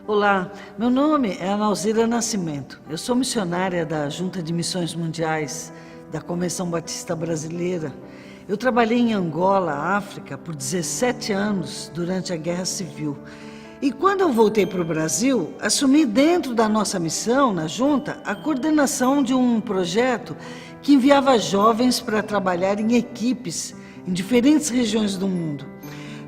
Olá, meu nome é Analzira Nascimento. Eu sou missionária da Junta de Missões Mundiais da Convenção Batista Brasileira. Eu trabalhei em Angola, África, por 17 anos durante a Guerra Civil. E quando eu voltei para o Brasil, assumi dentro da nossa missão, na Junta, a coordenação de um projeto que enviava jovens para trabalhar em equipes em diferentes regiões do mundo.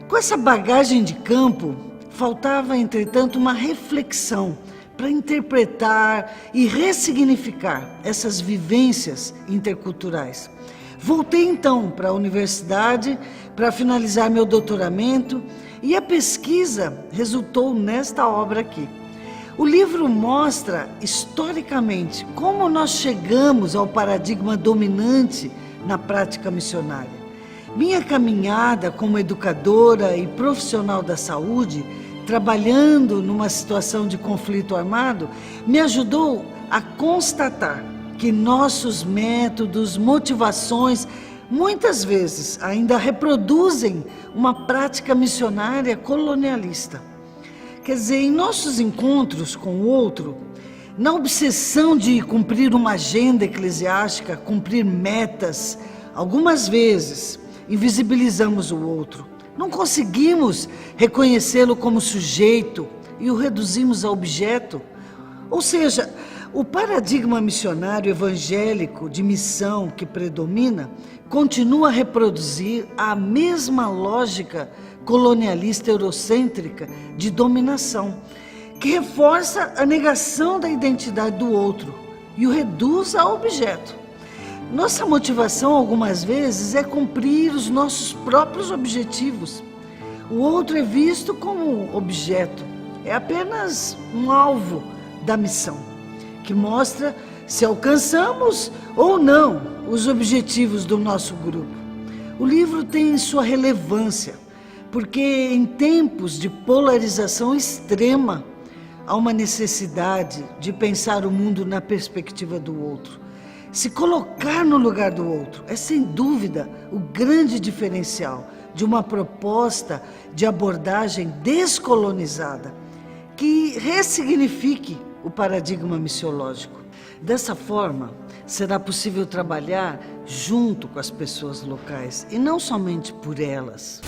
Com essa bagagem de campo, faltava, entretanto, uma reflexão para interpretar e ressignificar essas vivências interculturais. Voltei então para a universidade para finalizar meu doutoramento e a pesquisa resultou nesta obra aqui. O livro mostra historicamente como nós chegamos ao paradigma dominante na prática missionária. Minha caminhada como educadora e profissional da saúde, trabalhando numa situação de conflito armado, me ajudou a constatar que nossos métodos, motivações, muitas vezes ainda reproduzem uma prática missionária colonialista. Quer dizer, em nossos encontros com o outro, na obsessão de cumprir uma agenda eclesiástica, cumprir metas, algumas vezes invisibilizamos o outro. Não conseguimos reconhecê-lo como sujeito e o reduzimos a objeto. Ou seja, o paradigma missionário evangélico de missão que predomina continua a reproduzir a mesma lógica colonialista eurocêntrica de dominação, que reforça a negação da identidade do outro e o reduz a objeto. Nossa motivação, algumas vezes, é cumprir os nossos próprios objetivos. O outro é visto como objeto, é apenas um alvo da missão, que mostra se alcançamos ou não os objetivos do nosso grupo. O livro tem sua relevância, porque em tempos de polarização extrema, há uma necessidade de pensar o mundo na perspectiva do outro. Se colocar no lugar do outro é, sem dúvida, o grande diferencial de uma proposta de abordagem descolonizada que ressignifique o paradigma missiológico. Dessa forma, será possível trabalhar junto com as pessoas locais e não somente por elas.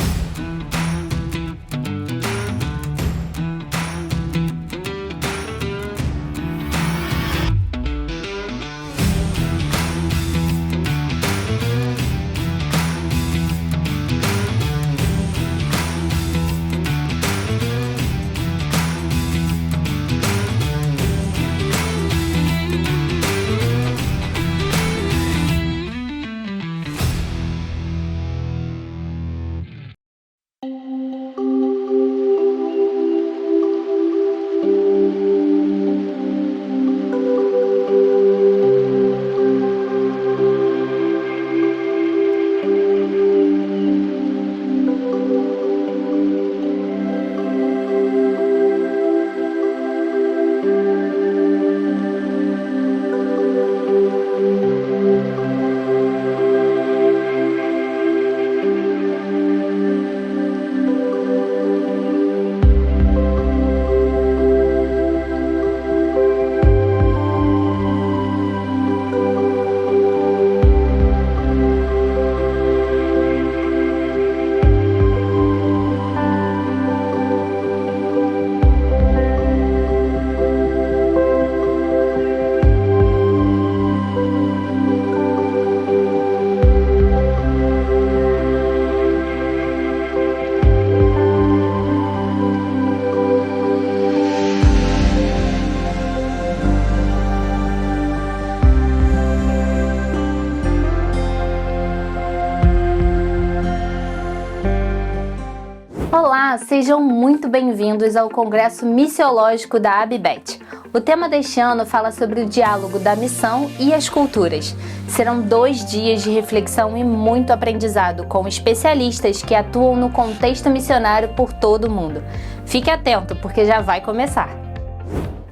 Olá, sejam muito bem-vindos ao Congresso Missiológico da ABBET. O tema deste ano fala sobre o diálogo da missão e as culturas. Serão 2 dias de reflexão e muito aprendizado com especialistas que atuam no contexto missionário por todo o mundo. Fique atento, porque já vai começar.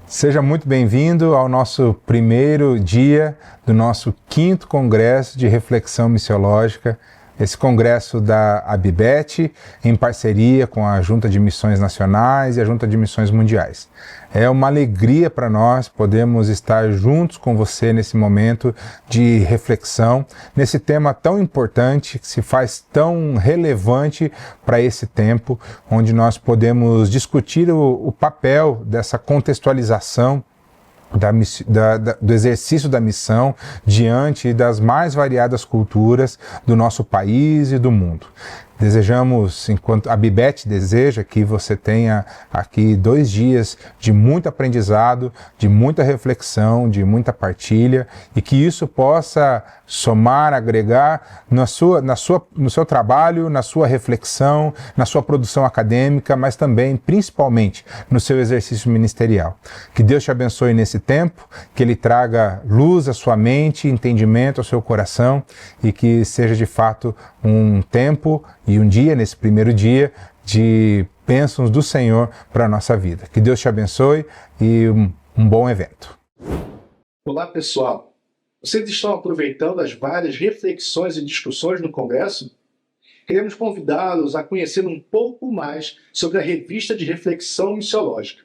Seja muito bem-vindo ao nosso primeiro dia do nosso 5º Congresso de Reflexão Missiológica esse congresso da ABIBET, em parceria com a Junta de Missões Nacionais e a Junta de Missões Mundiais. É uma alegria para nós podermos estar juntos com você nesse momento de reflexão, nesse tema tão importante, que se faz tão relevante para esse tempo, onde nós podemos discutir o papel dessa contextualização do exercício da missão diante das mais variadas culturas do nosso país e do mundo. Desejamos, enquanto a ABIBET deseja, que você tenha aqui 2 dias de muito aprendizado, de muita reflexão, de muita partilha, e que isso possa somar, agregar no seu trabalho, na sua reflexão, na sua produção acadêmica, mas também, principalmente, no seu exercício ministerial. Que Deus te abençoe nesse tempo, que Ele traga luz à sua mente, entendimento ao seu coração, e que seja de fato um tempo e um dia, nesse primeiro dia, de bênçãos do Senhor para a nossa vida. Que Deus te abençoe e um bom evento. Olá, pessoal. Vocês estão aproveitando as várias reflexões e discussões no Congresso? Queremos convidá-los a conhecer um pouco mais sobre a Revista de Reflexão Missiológica.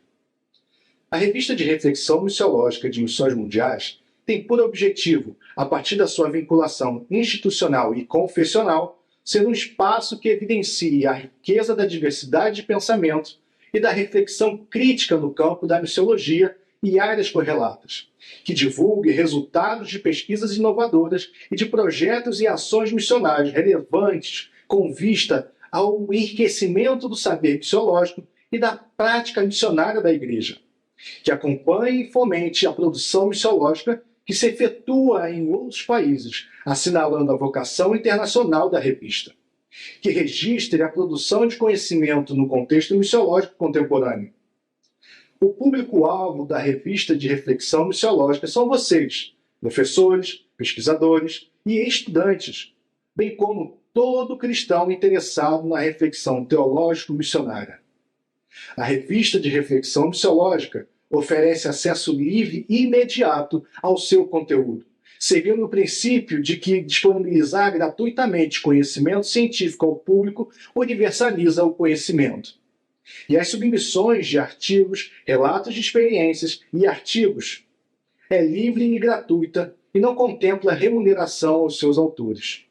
A Revista de Reflexão Missiológica de Missões Mundiais tem por objetivo, a partir da sua vinculação institucional e confessional, ser um espaço que evidencie a riqueza da diversidade de pensamento e da reflexão crítica no campo da missiologia e áreas correlatas, que divulgue resultados de pesquisas inovadoras e de projetos e ações missionárias relevantes com vista ao enriquecimento do saber missiológico e da prática missionária da Igreja, que acompanhe e fomente a produção missiológica que se efetua em outros países, assinalando a vocação internacional da revista, que registre a produção de conhecimento no contexto missiológico contemporâneo. O público-alvo da Revista de Reflexão Missiológica são vocês, professores, pesquisadores e estudantes, bem como todo cristão interessado na reflexão teológico-missionária. A Revista de Reflexão Missiológica oferece acesso livre e imediato ao seu conteúdo, seguindo o princípio de que disponibilizar gratuitamente conhecimento científico ao público universaliza o conhecimento. E as submissões de artigos, relatos de experiências e artigos é livre e gratuita e não contempla remuneração aos seus autores.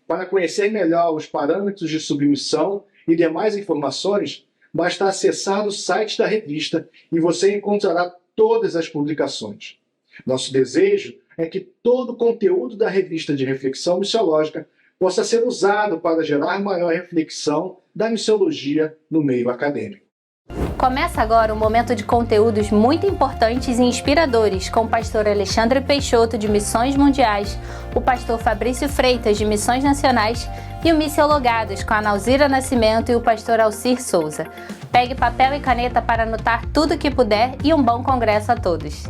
Para conhecer melhor os parâmetros de submissão e demais informações, basta acessar o site da revista e você encontrará todas as publicações. Nosso desejo é que todo o conteúdo da Revista de Reflexão Missiológica possa ser usado para gerar maior reflexão da missiologia no meio acadêmico. Começa agora um momento de conteúdos muito importantes e inspiradores com o pastor Alexandre Peixoto, de Missões Mundiais, o pastor Fabrício Freitas, de Missões Nacionais, e o Missiologados, com a Nauzira Nascimento e o pastor Alcir Souza. Pegue papel e caneta para anotar tudo o que puder e um bom congresso a todos.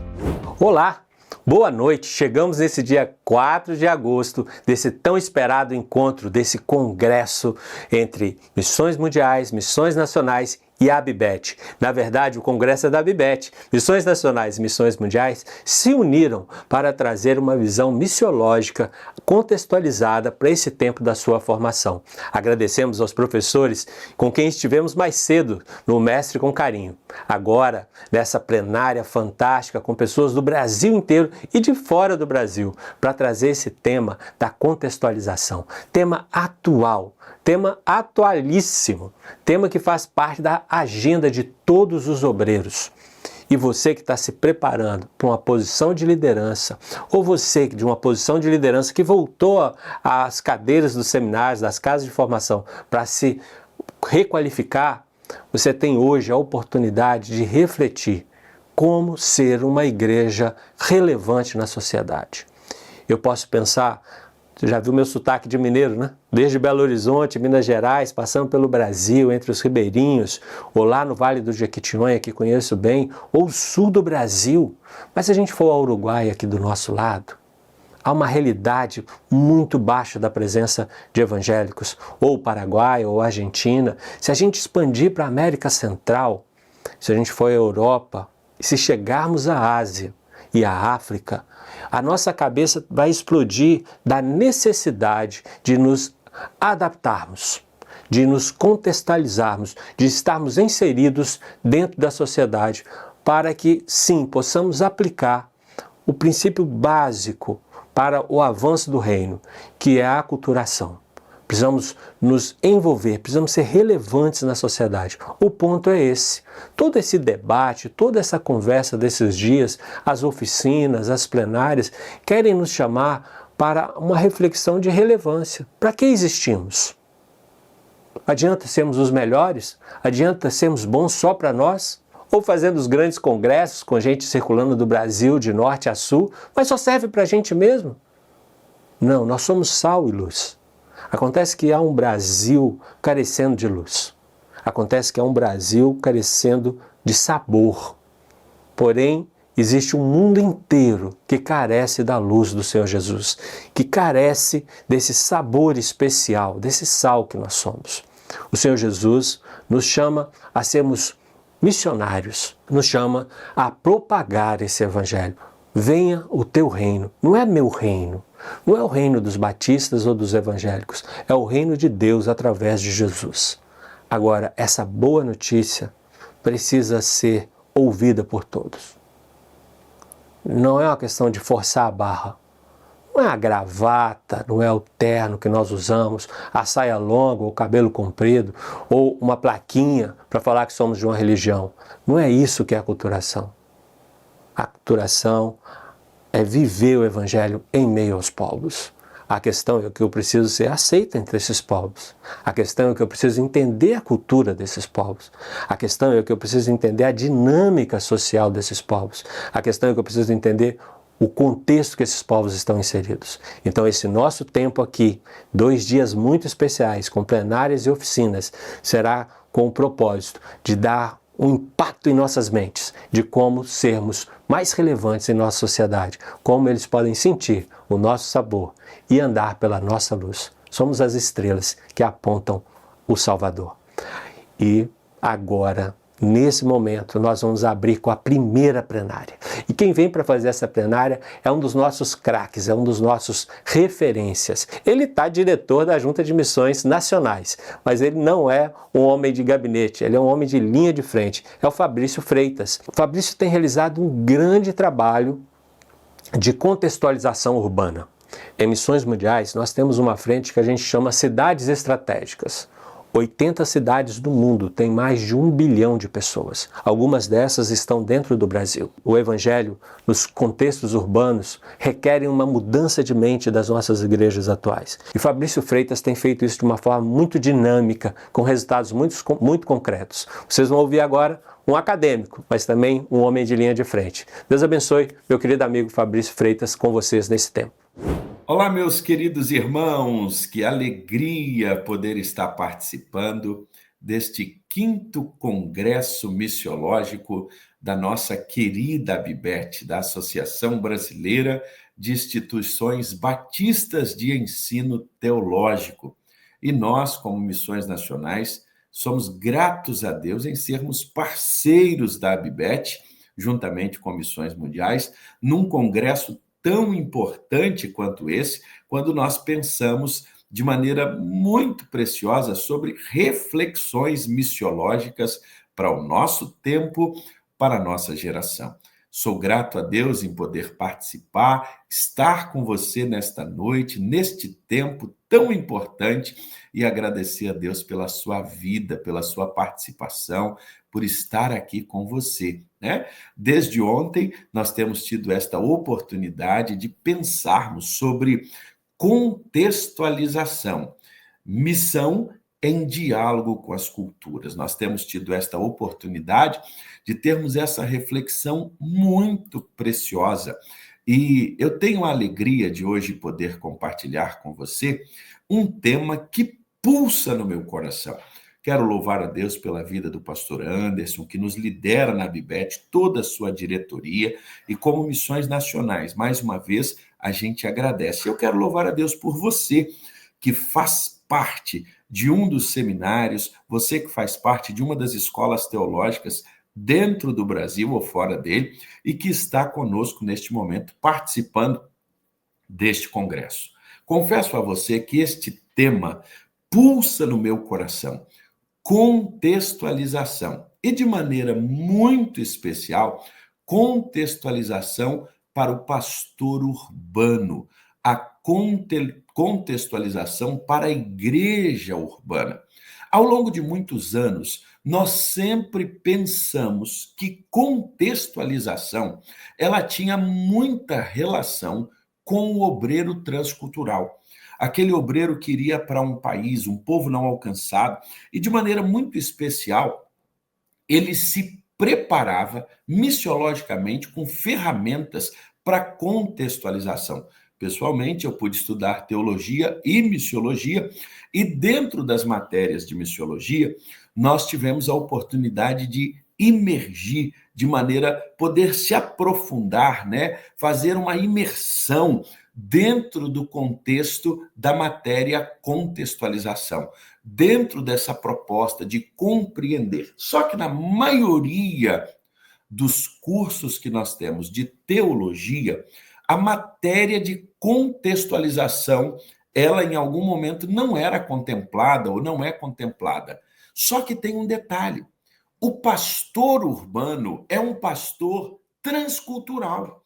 Olá! Boa noite! Chegamos nesse dia 4 de agosto, desse tão esperado encontro, desse congresso entre Missões Mundiais, Missões Nacionais e a ABIBET. Na verdade, o congresso é da ABIBET. Missões Nacionais e Missões Mundiais se uniram para trazer uma visão missiológica contextualizada para esse tempo da sua formação. Agradecemos aos professores com quem estivemos mais cedo no Mestre com Carinho. Agora, nessa plenária fantástica com pessoas do Brasil inteiro e de fora do Brasil, para trazer esse tema da contextualização. Tema atual, tema atualíssimo, tema que faz parte da agenda de todos os obreiros. E você que está se preparando para uma posição de liderança, ou você de uma posição de liderança que voltou às cadeiras dos seminários, das casas de formação, para se requalificar, você tem hoje a oportunidade de refletir como ser uma igreja relevante na sociedade. Eu posso pensar, você já viu meu sotaque de mineiro, né? Desde Belo Horizonte, Minas Gerais, passando pelo Brasil, entre os ribeirinhos, ou lá no Vale do Jequitinhonha, que conheço bem, ou o sul do Brasil. Mas se a gente for ao Uruguai, aqui do nosso lado, há uma realidade muito baixa da presença de evangélicos, ou Paraguai, ou Argentina. Se a gente expandir para a América Central, se a gente for à Europa, se chegarmos à Ásia e à África, a nossa cabeça vai explodir da necessidade de nos adaptarmos, de nos contextualizarmos, de estarmos inseridos dentro da sociedade, para que, sim, possamos aplicar o princípio básico para o avanço do reino, que é a aculturação. Precisamos nos envolver, precisamos ser relevantes na sociedade. O ponto é esse. Todo esse debate, toda essa conversa desses dias, as oficinas, as plenárias, querem nos chamar para uma reflexão de relevância. Para que existimos? Adianta sermos os melhores? Adianta sermos bons só para nós? Ou fazendo os grandes congressos com gente circulando do Brasil de norte a sul, mas só serve para a gente mesmo? Não, nós somos sal e luz. Acontece que há um Brasil carecendo de luz. Acontece que há um Brasil carecendo de sabor. Porém, existe um mundo inteiro que carece da luz do Senhor Jesus, que carece desse sabor especial, desse sal que nós somos. O Senhor Jesus nos chama a sermos missionários, nos chama a propagar esse evangelho. Venha o teu reino. Não é meu reino. Não é o reino dos batistas ou dos evangélicos. É o reino de Deus através de Jesus. Agora, essa boa notícia precisa ser ouvida por todos. Não é uma questão de forçar a barra. Não é a gravata, não é o terno que nós usamos, a saia longa ou o cabelo comprido, ou uma plaquinha para falar que somos de uma religião. Não é isso que é a aculturação. A aculturação é viver o evangelho em meio aos povos. A questão é que eu preciso ser aceito entre esses povos. A questão é que eu preciso entender a cultura desses povos. A questão é que eu preciso entender a dinâmica social desses povos. A questão é que eu preciso entender o contexto que esses povos estão inseridos. Então esse nosso tempo aqui, 2 dias muito especiais, com plenárias e oficinas, será com o propósito de dar um impacto em nossas mentes, de como sermos mais relevantes em nossa sociedade, como eles podem sentir o nosso sabor e andar pela nossa luz. Somos as estrelas que apontam o Salvador. E agora, nesse momento, nós vamos abrir com a primeira plenária. E quem vem para fazer essa plenária é um dos nossos craques, é um dos nossos referências. Ele está diretor da Junta de Missões Nacionais, mas ele não é um homem de gabinete, ele é um homem de linha de frente. É o Fabrício Freitas. O Fabrício tem realizado um grande trabalho de contextualização urbana. Em Missões Mundiais, nós temos uma frente que a gente chama Cidades Estratégicas. 80 cidades do mundo têm mais de 1 bilhão de pessoas. Algumas dessas estão dentro do Brasil. O evangelho, nos contextos urbanos, requerem uma mudança de mente das nossas igrejas atuais. E Fabrício Freitas tem feito isso de uma forma muito dinâmica, com resultados muito concretos. Vocês vão ouvir agora um acadêmico, mas também um homem de linha de frente. Deus abençoe, meu querido amigo Fabrício Freitas, com vocês nesse tempo. Olá, meus queridos irmãos, que alegria poder estar participando deste 5º Congresso Missiológico da nossa querida ABBET, da Associação Brasileira de Instituições Batistas de Ensino Teológico. E nós, como Missões Nacionais, somos gratos a Deus em sermos parceiros da ABBET, juntamente com Missões Mundiais, num congresso tão importante quanto esse, quando nós pensamos de maneira muito preciosa sobre reflexões missiológicas para o nosso tempo, para a nossa geração. Sou grato a Deus em poder participar, estar com você nesta noite, neste tempo tão importante, e agradecer a Deus pela sua vida, pela sua participação, por estar aqui com você, né? Desde ontem, nós temos tido esta oportunidade de pensarmos sobre contextualização, missão em diálogo com as culturas. Nós temos tido esta oportunidade de termos essa reflexão muito preciosa. E eu tenho a alegria de hoje poder compartilhar com você um tema que pulsa no meu coração. Quero louvar a Deus pela vida do pastor Anderson, que nos lidera na ABBET, toda a sua diretoria, e como Missões Nacionais, mais uma vez, a gente agradece. Eu quero louvar a Deus por você, que faz parte de um dos seminários, você que faz parte de uma das escolas teológicas dentro do Brasil ou fora dele, e que está conosco neste momento, participando deste congresso. Confesso a você que este tema pulsa no meu coração: contextualização. E de maneira muito especial, contextualização para o pastor urbano, a contextualização para a igreja urbana. Ao longo de muitos anos, nós sempre pensamos que contextualização ela tinha muita relação com o obreiro transcultural. Aquele obreiro que iria para um país, um povo não alcançado, e de maneira muito especial, ele se preparava missiologicamente com ferramentas para contextualização. Pessoalmente, eu pude estudar teologia e missiologia, e dentro das matérias de missiologia, nós tivemos a oportunidade de imergir, de maneira poder se aprofundar, né? Fazer uma imersão dentro do contexto da matéria contextualização, dentro dessa proposta de compreender. Só que na maioria dos cursos que nós temos de teologia, a matéria de contextualização, ela em algum momento não era contemplada ou não é contemplada. Só que tem um detalhe: o pastor urbano é um pastor transcultural.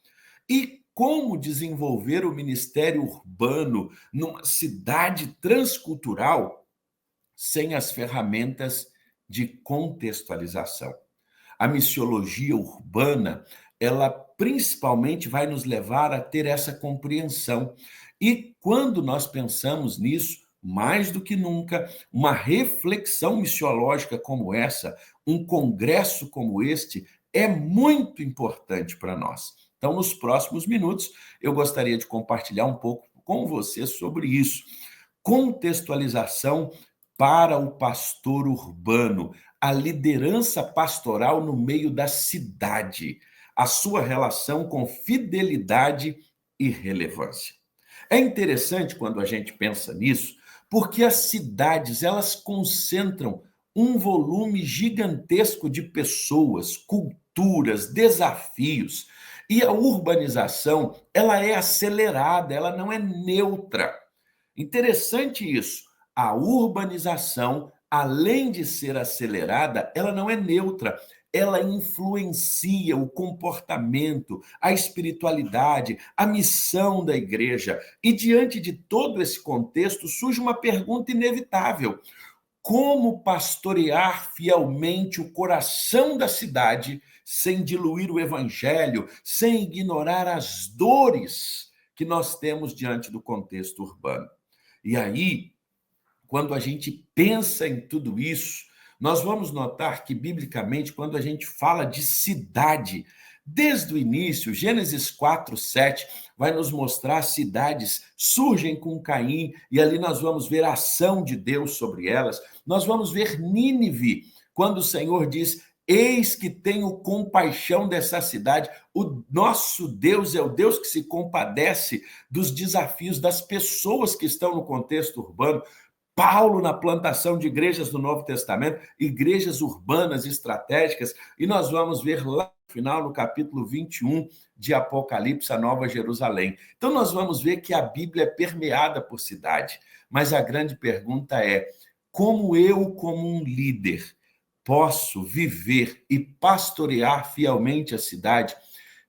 E como desenvolver o ministério urbano numa cidade transcultural sem as ferramentas de contextualização? A missiologia urbana, ela principalmente vai nos levar a ter essa compreensão. E quando nós pensamos nisso, mais do que nunca, uma reflexão missiológica como essa, um congresso como este, é muito importante para nós. Então, nos próximos minutos, eu gostaria de compartilhar um pouco com você sobre isso. Contextualização para o pastor urbano, a liderança pastoral no meio da cidade, a sua relação com fidelidade e relevância. É interessante quando a gente pensa nisso, porque as cidades, elas concentram um volume gigantesco de pessoas, culturas, desafios. E a urbanização, ela é acelerada, ela não é neutra. Interessante isso. A urbanização, além de ser acelerada, ela não é neutra. Ela influencia o comportamento, a espiritualidade, a missão da igreja. E diante de todo esse contexto, surge uma pergunta inevitável: como pastorear fielmente o coração da cidade sem diluir o evangelho, sem ignorar as dores que nós temos diante do contexto urbano? E aí, quando a gente pensa em tudo isso, nós vamos notar que, biblicamente, quando a gente fala de cidade, desde o início, Gênesis 4:7, vai nos mostrar cidades surgem com Caim, e ali nós vamos ver a ação de Deus sobre elas. Nós vamos ver Nínive, quando o Senhor diz: eis que tenho compaixão dessa cidade. O nosso Deus é o Deus que se compadece dos desafios das pessoas que estão no contexto urbano. Paulo na plantação de igrejas do Novo Testamento, igrejas urbanas estratégicas, e nós vamos ver lá no final, no capítulo 21 de Apocalipse, a Nova Jerusalém. Então nós vamos ver que a Bíblia é permeada por cidade, mas a grande pergunta é: como eu, como um líder, posso viver e pastorear fielmente a cidade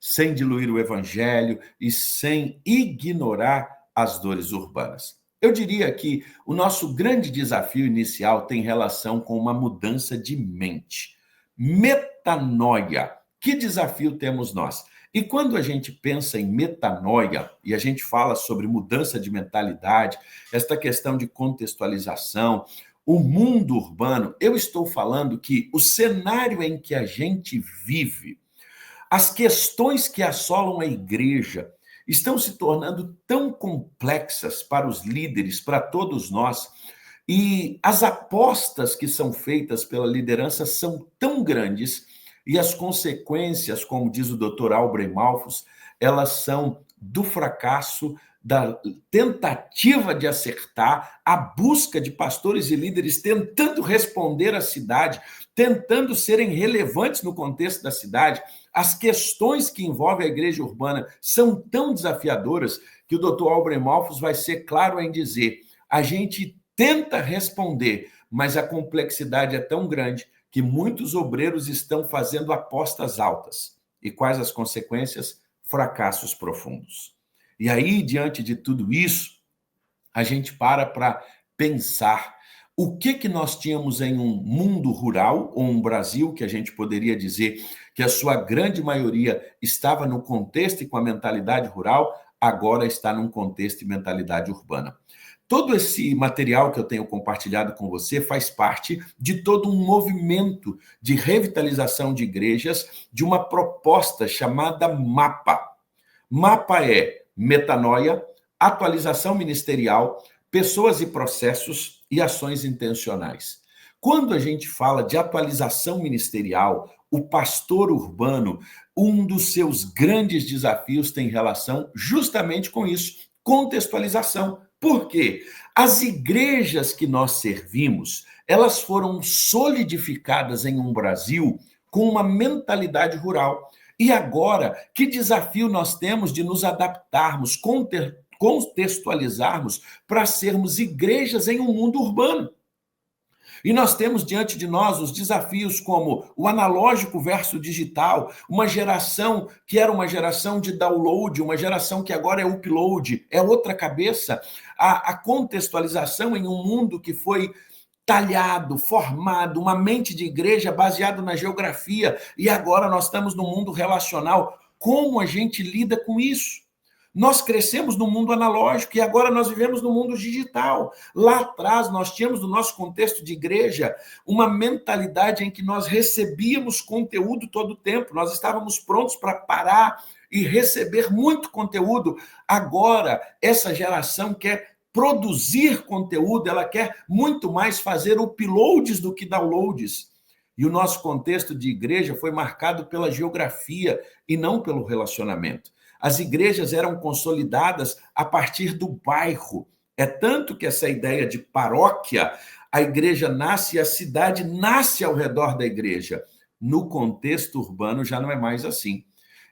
sem diluir o evangelho e sem ignorar as dores urbanas? Eu diria que o nosso grande desafio inicial tem relação com uma mudança de mente. Metanoia. Que desafio temos nós? E quando a gente pensa em metanoia, e a gente fala sobre mudança de mentalidade, esta questão de contextualização, o mundo urbano, eu estou falando que o cenário em que a gente vive, as questões que assolam a igreja, estão se tornando tão complexas para os líderes, para todos nós, e as apostas que são feitas pela liderança são tão grandes, e as consequências, como diz o Dr. Aubrey Malfus, elas são do fracasso, da tentativa de acertar, a busca de pastores e líderes tentando responder à cidade, tentando serem relevantes no contexto da cidade. As questões que envolvem a igreja urbana são tão desafiadoras que o Dr. Aubrey Malfus vai ser claro em dizer: a gente tenta responder, mas a complexidade é tão grande que muitos obreiros estão fazendo apostas altas. E quais as consequências? Fracassos profundos. E aí, diante de tudo isso, a gente para pensar o que nós tínhamos em um mundo rural, ou um Brasil que a gente poderia dizer que a sua grande maioria estava no contexto e com a mentalidade rural, agora está num contexto e mentalidade urbana. Todo esse material que eu tenho compartilhado com você faz parte de todo um movimento de revitalização de igrejas, de uma proposta chamada MAPA. MAPA é metanoia, atualização ministerial, pessoas e processos e ações intencionais. Quando a gente fala de atualização ministerial, o pastor urbano, um dos seus grandes desafios tem relação justamente com isso, contextualização. Por quê? As igrejas que nós servimos, elas foram solidificadas em um Brasil com uma mentalidade rural. E agora, que desafio nós temos de nos adaptarmos, contextualizarmos para sermos igrejas em um mundo urbano? E nós temos diante de nós os desafios como o analógico versus digital, uma geração que era uma geração de download, uma geração que agora é upload, é outra cabeça. A contextualização em um mundo que foi talhado, formado, uma mente de igreja baseada na geografia, e agora nós estamos no mundo relacional. Como a gente lida com isso? Nós crescemos no mundo analógico e agora nós vivemos no mundo digital. Lá atrás nós tínhamos no nosso contexto de igreja uma mentalidade em que nós recebíamos conteúdo todo o tempo, nós estávamos prontos para parar e receber muito conteúdo. Agora essa geração quer produzir conteúdo, ela quer muito mais fazer uploads do que downloads. E o nosso contexto de igreja foi marcado pela geografia e não pelo relacionamento. As igrejas eram consolidadas a partir do bairro. É tanto que essa ideia de paróquia, a igreja nasce e a cidade nasce ao redor da igreja. No contexto urbano já não é mais assim.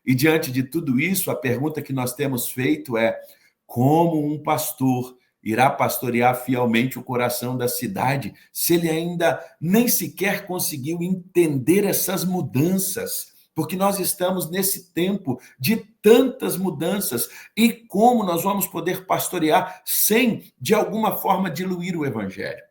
E diante de tudo isso, a pergunta que nós temos feito é: como um pastor irá pastorear fielmente o coração da cidade se ele ainda nem sequer conseguiu entender essas mudanças? Porque nós estamos nesse tempo de tantas mudanças. E como nós vamos poder pastorear sem, de alguma forma, diluir o evangelho?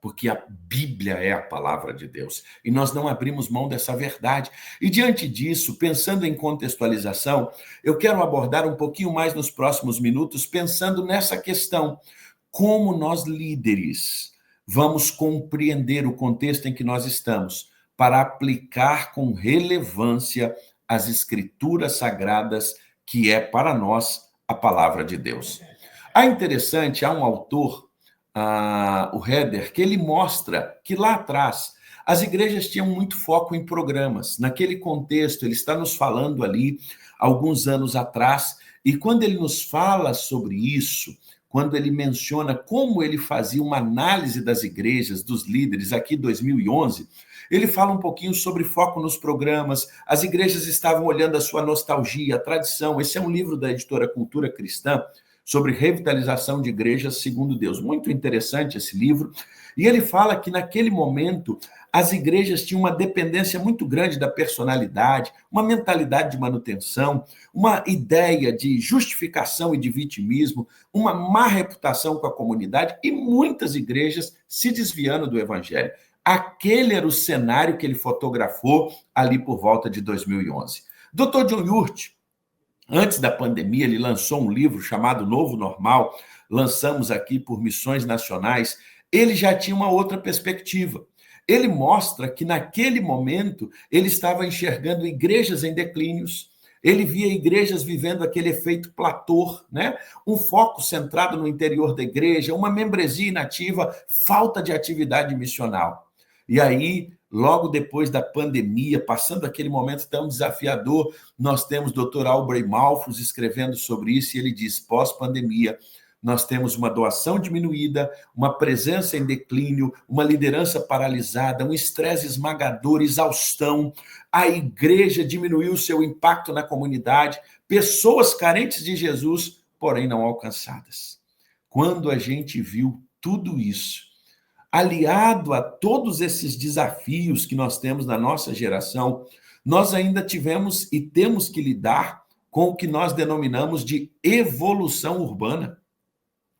Porque a Bíblia é a palavra de Deus. E nós não abrimos mão dessa verdade. E diante disso, pensando em contextualização, eu quero abordar um pouquinho mais nos próximos minutos, pensando nessa questão. Como nós, líderes, vamos compreender o contexto em que nós estamos para aplicar com relevância as escrituras sagradas, que é para nós a palavra de Deus. Há um autor, o Heder, que ele mostra que lá atrás as igrejas tinham muito foco em programas. Naquele contexto, ele está nos falando ali, alguns anos atrás, e quando ele nos fala sobre isso, quando ele menciona como ele fazia uma análise das igrejas, dos líderes, aqui em 2011, ele fala um pouquinho sobre foco nos programas, as igrejas estavam olhando a sua nostalgia, a tradição. Esse é um livro da editora Cultura Cristã, sobre revitalização de igrejas segundo Deus. Muito interessante esse livro. E ele fala que naquele momento as igrejas tinham uma dependência muito grande da personalidade, uma mentalidade de manutenção, uma ideia de justificação e de vitimismo, uma má reputação com a comunidade e muitas igrejas se desviando do evangelho. Aquele era o cenário que ele fotografou ali por volta de 2011. Dr. John Yurt, antes da pandemia, ele lançou um livro chamado Novo Normal, lançamos aqui por Missões Nacionais. Ele já tinha uma outra perspectiva. Ele mostra que naquele momento ele estava enxergando igrejas em declínios, ele via igrejas vivendo aquele efeito platô, né? Um foco centrado no interior da igreja, uma membresia inativa, falta de atividade missional. E aí, logo depois da pandemia, passando aquele momento tão desafiador, nós temos o Dr. Aubrey Malthus escrevendo sobre isso, e ele diz: pós-pandemia, nós temos uma doação diminuída, uma presença em declínio, uma liderança paralisada, um estresse esmagador, exaustão. A igreja diminuiu seu impacto na comunidade, pessoas carentes de Jesus, porém não alcançadas. quando a gente viu tudo isso, aliado a todos esses desafios que nós temos na nossa geração, nós ainda tivemos e temos que lidar com o que nós denominamos de evolução urbana.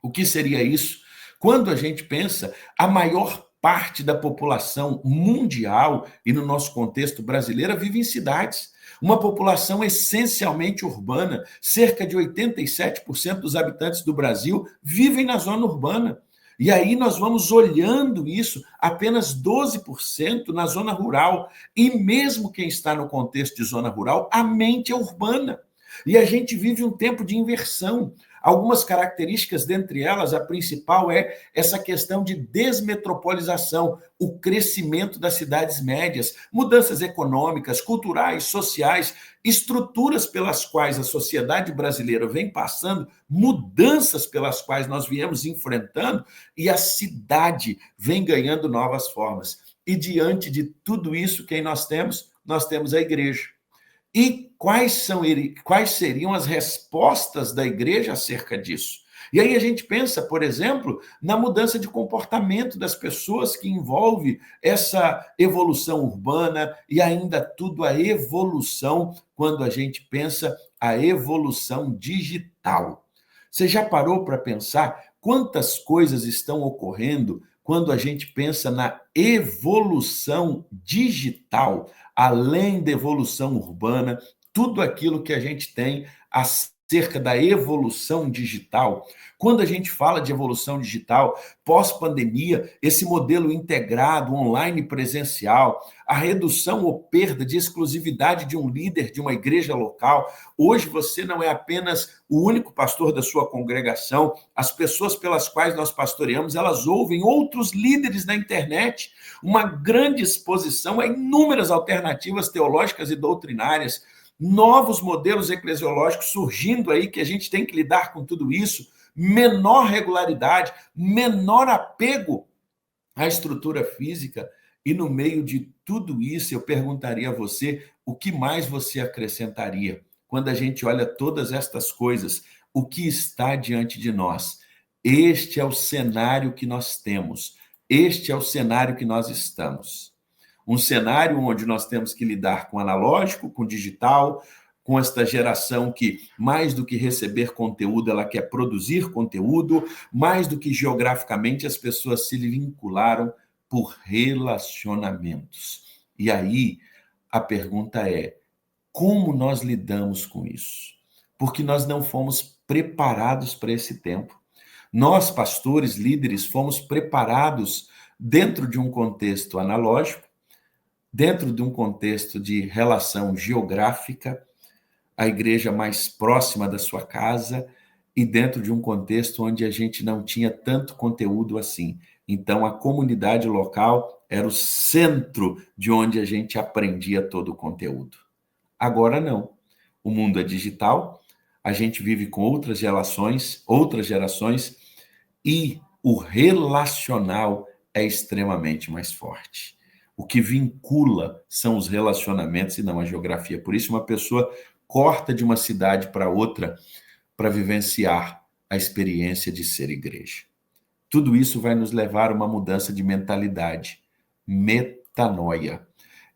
O que seria isso? Quando a gente pensa, a maior parte da população mundial, e no nosso contexto brasileiro, vive em cidades. Uma população essencialmente urbana, cerca de 87% dos habitantes do Brasil vivem na zona urbana. E aí nós vamos olhando isso, apenas 12% na zona rural. E mesmo quem está no contexto de zona rural, a mente é urbana. E a gente vive um tempo de inversão. Algumas características, dentre elas, a principal é essa questão de desmetropolização, o crescimento das cidades médias, mudanças econômicas, culturais, sociais, estruturas pelas quais a sociedade brasileira vem passando, mudanças pelas quais nós viemos enfrentando, e a cidade vem ganhando novas formas. E diante de tudo isso, quem nós temos? Nós temos a igreja. E quais seriam as respostas da igreja acerca disso? E aí a gente pensa, por exemplo, na mudança de comportamento das pessoas que envolve essa evolução urbana e ainda tudo a evolução, quando a gente pensa a evolução digital. Você já parou para pensar quantas coisas estão ocorrendo quando a gente pensa na evolução digital, além da evolução urbana, tudo aquilo que a gente tem acerca da evolução digital? Quando a gente fala de evolução digital, pós-pandemia, esse modelo integrado, online e presencial, a redução ou perda de exclusividade de um líder de uma igreja local. Hoje você não é apenas o único pastor da sua congregação, as pessoas pelas quais nós pastoreamos, elas ouvem outros líderes na internet, uma grande exposição a inúmeras alternativas teológicas e doutrinárias, novos modelos eclesiológicos surgindo aí, que a gente tem que lidar com tudo isso, menor regularidade, menor apego à estrutura física. E no meio de tudo isso, eu perguntaria a você, o que mais você acrescentaria? Quando a gente olha todas estas coisas, o que está diante de nós? Este é o cenário que nós temos, este é o cenário que nós estamos. Um cenário onde nós temos que lidar com analógico, com digital, com esta geração que, mais do que receber conteúdo, ela quer produzir conteúdo, mais do que geograficamente, as pessoas se vincularam por relacionamentos. E aí, a pergunta é, como nós lidamos com isso? Porque nós não fomos preparados para esse tempo. Nós, pastores, líderes, fomos preparados dentro de um contexto analógico, dentro de um contexto de relação geográfica, a igreja mais próxima da sua casa, e dentro de um contexto onde a gente não tinha tanto conteúdo assim. Então, a comunidade local era o centro de onde a gente aprendia todo o conteúdo. Agora não. O mundo é digital, a gente vive com outras gerações, e o relacional é extremamente mais forte. O que vincula são os relacionamentos e não a geografia. Por isso, uma pessoa corta de uma cidade para outra para vivenciar a experiência de ser igreja. Tudo isso vai nos levar a uma mudança de mentalidade, metanoia.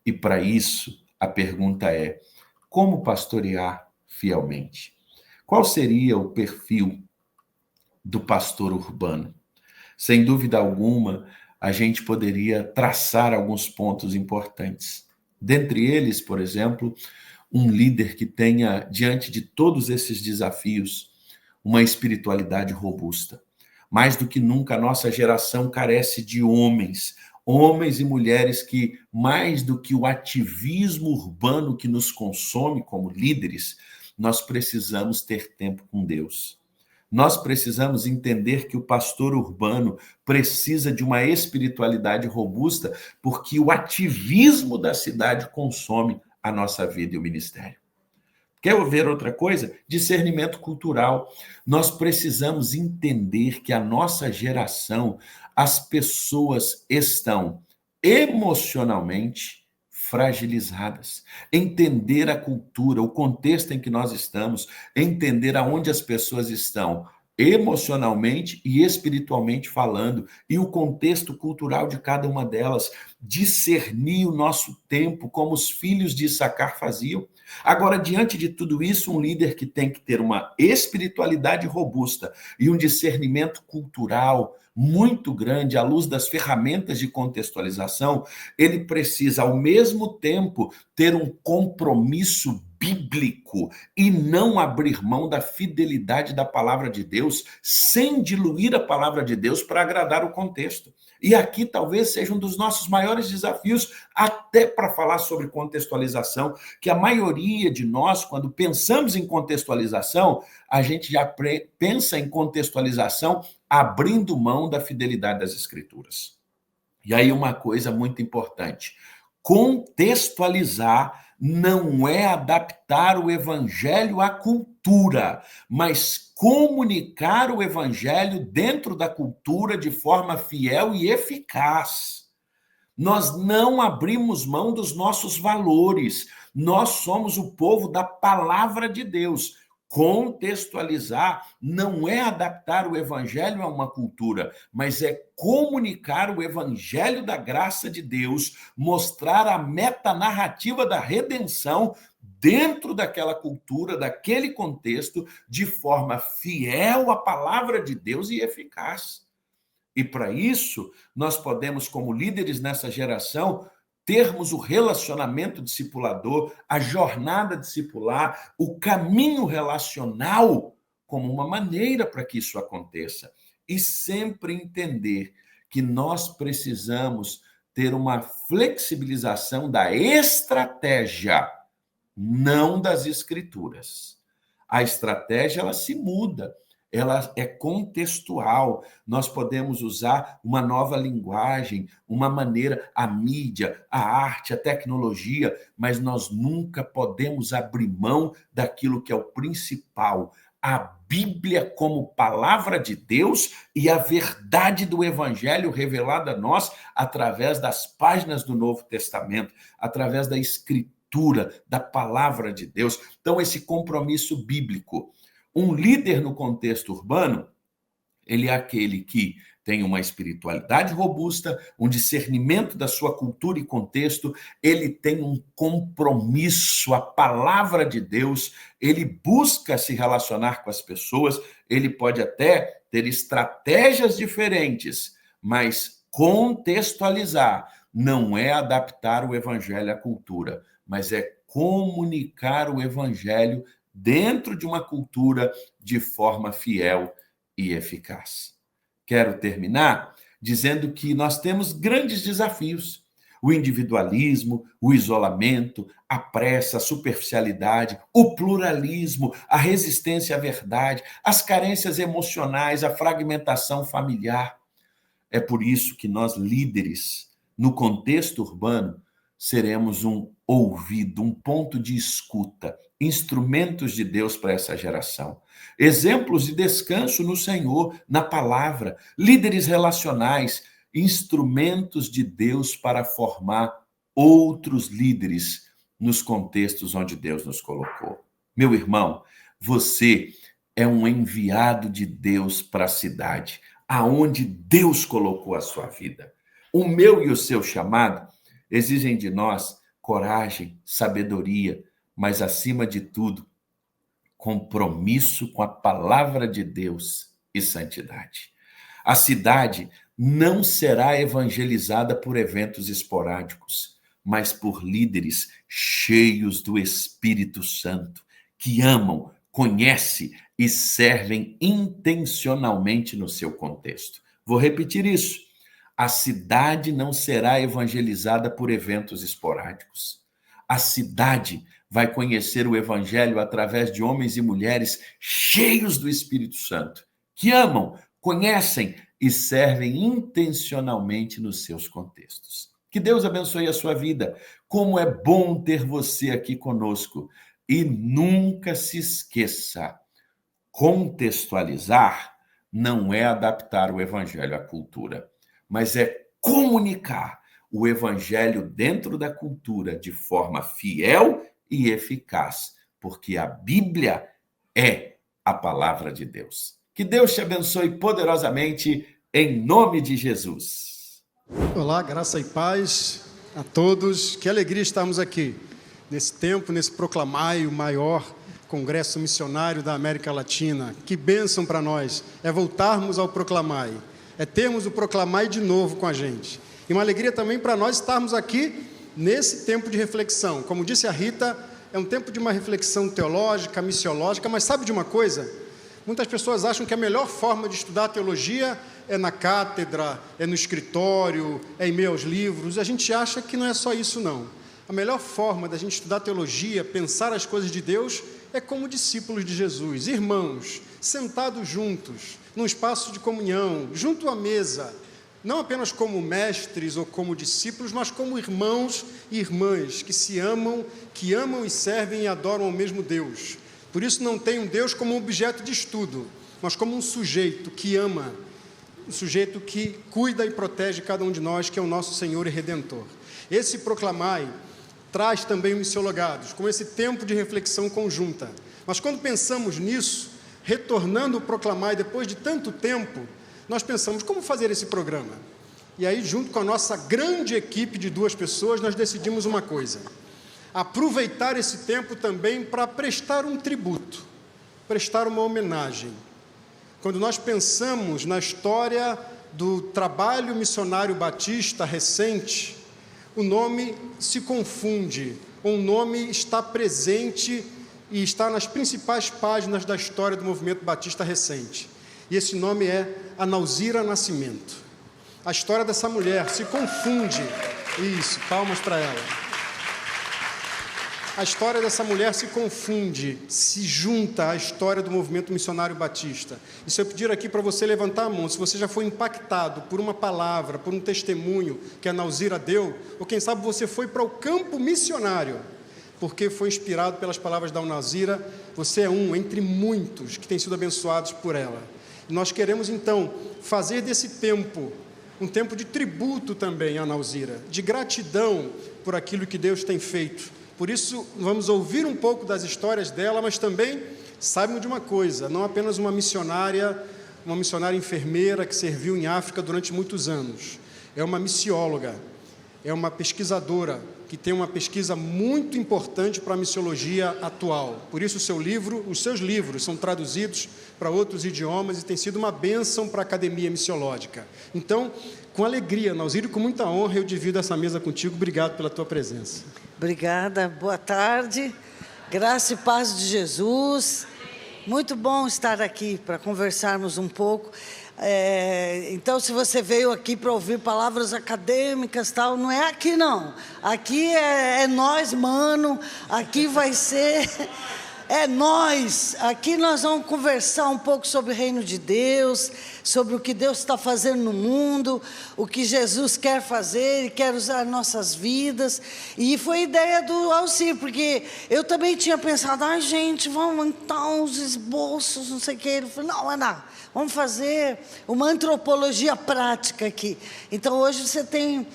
E para isso, a pergunta é, como pastorear fielmente? Qual seria o perfil do pastor urbano? Sem dúvida alguma, a gente poderia traçar alguns pontos importantes. Dentre eles, por exemplo, um líder que tenha, diante de todos esses desafios, uma espiritualidade robusta. Mais do que nunca, a nossa geração carece de homens e mulheres que, mais do que o ativismo urbano que nos consome como líderes, nós precisamos ter tempo com Deus. Nós precisamos entender que o pastor urbano precisa de uma espiritualidade robusta, porque o ativismo da cidade consome a nossa vida e o ministério. Quer ver outra coisa? Discernimento cultural. Nós precisamos entender que a nossa geração, as pessoas estão emocionalmente fragilizadas. Entender a cultura, o contexto em que nós estamos, entender aonde as pessoas estão emocionalmente e espiritualmente falando, e o contexto cultural de cada uma delas, discernir o nosso tempo, como os filhos de Issacar faziam. Agora, diante de tudo isso, um líder que tem que ter uma espiritualidade robusta e um discernimento cultural muito grande, à luz das ferramentas de contextualização, ele precisa, ao mesmo tempo, ter um compromisso bíblico e não abrir mão da fidelidade da palavra de Deus, sem diluir a palavra de Deus para agradar o contexto. E aqui talvez seja um dos nossos maiores desafios, até para falar sobre contextualização, que a maioria de nós, quando pensamos em contextualização, a gente já pensa em contextualização abrindo mão da fidelidade das Escrituras. E aí uma coisa muito importante, contextualizar não é adaptar o evangelho à cultura, mas comunicar o evangelho dentro da cultura de forma fiel e eficaz. Nós não abrimos mão dos nossos valores. Nós somos o povo da palavra de Deus. Contextualizar não é adaptar o evangelho a uma cultura, mas é comunicar o evangelho da graça de Deus, mostrar a metanarrativa da redenção dentro daquela cultura, daquele contexto, de forma fiel à palavra de Deus e eficaz. E para isso, nós podemos, como líderes nessa geração, termos o relacionamento discipulador, a jornada discipular, o caminho relacional como uma maneira para que isso aconteça. E sempre entender que nós precisamos ter uma flexibilização da estratégia, não das escrituras. A estratégia, ela se muda. Ela é contextual, nós podemos usar uma nova linguagem, uma maneira, a mídia, a arte, a tecnologia, mas nós nunca podemos abrir mão daquilo que é o principal, a Bíblia como palavra de Deus e a verdade do Evangelho revelada a nós através das páginas do Novo Testamento, através da Escritura, da palavra de Deus. Então, esse compromisso bíblico. Um líder no contexto urbano, ele é aquele que tem uma espiritualidade robusta, um discernimento da sua cultura e contexto, ele tem um compromisso, a palavra de Deus, ele busca se relacionar com as pessoas, ele pode até ter estratégias diferentes, mas contextualizar não é adaptar o evangelho à cultura, mas é comunicar o evangelho dentro de uma cultura de forma fiel e eficaz. Quero terminar dizendo que nós temos grandes desafios. O individualismo, o isolamento, a pressa, a superficialidade, o pluralismo, a resistência à verdade, as carências emocionais, a fragmentação familiar. É por isso que nós, líderes, no contexto urbano, seremos um ouvido, um ponto de escuta, instrumentos de Deus para essa geração. Exemplos de descanso no Senhor, na palavra, líderes relacionais, instrumentos de Deus para formar outros líderes nos contextos onde Deus nos colocou. Meu irmão, você é um enviado de Deus para a cidade, aonde Deus colocou a sua vida. O meu e o seu chamado exigem de nós coragem, sabedoria, mas, acima de tudo, compromisso com a palavra de Deus e santidade. A cidade não será evangelizada por eventos esporádicos, mas por líderes cheios do Espírito Santo, que amam, conhecem e servem intencionalmente no seu contexto. Vou repetir isso. A cidade não será evangelizada por eventos esporádicos. A cidade vai conhecer o evangelho através de homens e mulheres cheios do Espírito Santo, que amam, conhecem e servem intencionalmente nos seus contextos. Que Deus abençoe a sua vida. Como é bom ter você aqui conosco. E nunca se esqueça, contextualizar não é adaptar o evangelho à cultura, mas é comunicar o evangelho dentro da cultura de forma fiel e eficaz, porque a Bíblia é a palavra de Deus. Que Deus te abençoe poderosamente, em nome de Jesus. Olá, graça e paz a todos. Que alegria estarmos aqui, nesse tempo, nesse Proclamai, o maior congresso missionário da América Latina. Que bênção para nós é voltarmos ao Proclamai, é termos o Proclamai de novo com a gente. E uma alegria também para nós estarmos aqui nesse tempo de reflexão. Como disse a Rita, é um tempo de uma reflexão teológica, missiológica, mas sabe de uma coisa? Muitas pessoas acham que a melhor forma de estudar teologia é na cátedra, é no escritório, é em meio aos livros. A gente acha que não é só isso, não. A melhor forma da gente estudar teologia, pensar as coisas de Deus, é como discípulos de Jesus, irmãos, sentados juntos, num espaço de comunhão, junto à mesa, não apenas como mestres ou como discípulos, mas como irmãos e irmãs que se amam, que amam e servem e adoram ao mesmo Deus. Por isso não tem um Deus como um objeto de estudo, mas como um sujeito que ama, um sujeito que cuida e protege cada um de nós, que é o nosso Senhor e Redentor. Esse Proclamai traz também o Missiologados, com esse tempo de reflexão conjunta. Mas quando pensamos nisso, retornando o Proclamai depois de tanto tempo, nós pensamos, como fazer esse programa? E aí, junto com a nossa grande equipe de 2 pessoas, nós decidimos uma coisa: aproveitar esse tempo também para prestar um tributo, prestar uma homenagem. Quando nós pensamos na história do trabalho missionário batista recente, o nome se confunde, o nome está presente e está nas principais páginas da história do movimento batista recente. E esse nome é Anauzira Nascimento. A história dessa mulher se confunde. Isso, palmas para ela. A história dessa mulher se confunde, se junta à história do movimento missionário batista. E se eu pedir aqui para você levantar a mão, se você já foi impactado por uma palavra, por um testemunho que a Anauzira deu, ou quem sabe você foi para o campo missionário, porque foi inspirado pelas palavras da Anauzira, você é um entre muitos que têm sido abençoados por ela. E nós queremos, então, fazer desse tempo um tempo de tributo também à Anauzira, de gratidão por aquilo que Deus tem feito. Por isso, vamos ouvir um pouco das histórias dela, mas também saibam de uma coisa: não apenas uma missionária enfermeira que serviu em África durante muitos anos. É uma missióloga, é uma pesquisadora que tem uma pesquisa muito importante para a missiologia atual. Por isso, os seus livros são traduzidos para outros idiomas e tem sido uma bênção para a academia missiológica. Então, com alegria, Anauzira, com muita honra, eu divido essa mesa contigo. Obrigado pela tua presença. Obrigada, boa tarde, graça e paz de Jesus, muito bom estar aqui para conversarmos um pouco. Então, se você veio aqui para ouvir palavras acadêmicas, tal, não é aqui não, aqui é nós, mano, aqui vai ser... É nós, aqui nós vamos conversar um pouco sobre o reino de Deus, sobre o que Deus está fazendo no mundo, o que Jesus quer fazer e quer usar nossas vidas. E foi ideia do Alcir, porque eu também tinha pensado, gente, vamos então os esboços, não sei o que. Ele falou, não, Ana, vamos fazer uma antropologia prática aqui. Então hoje você tem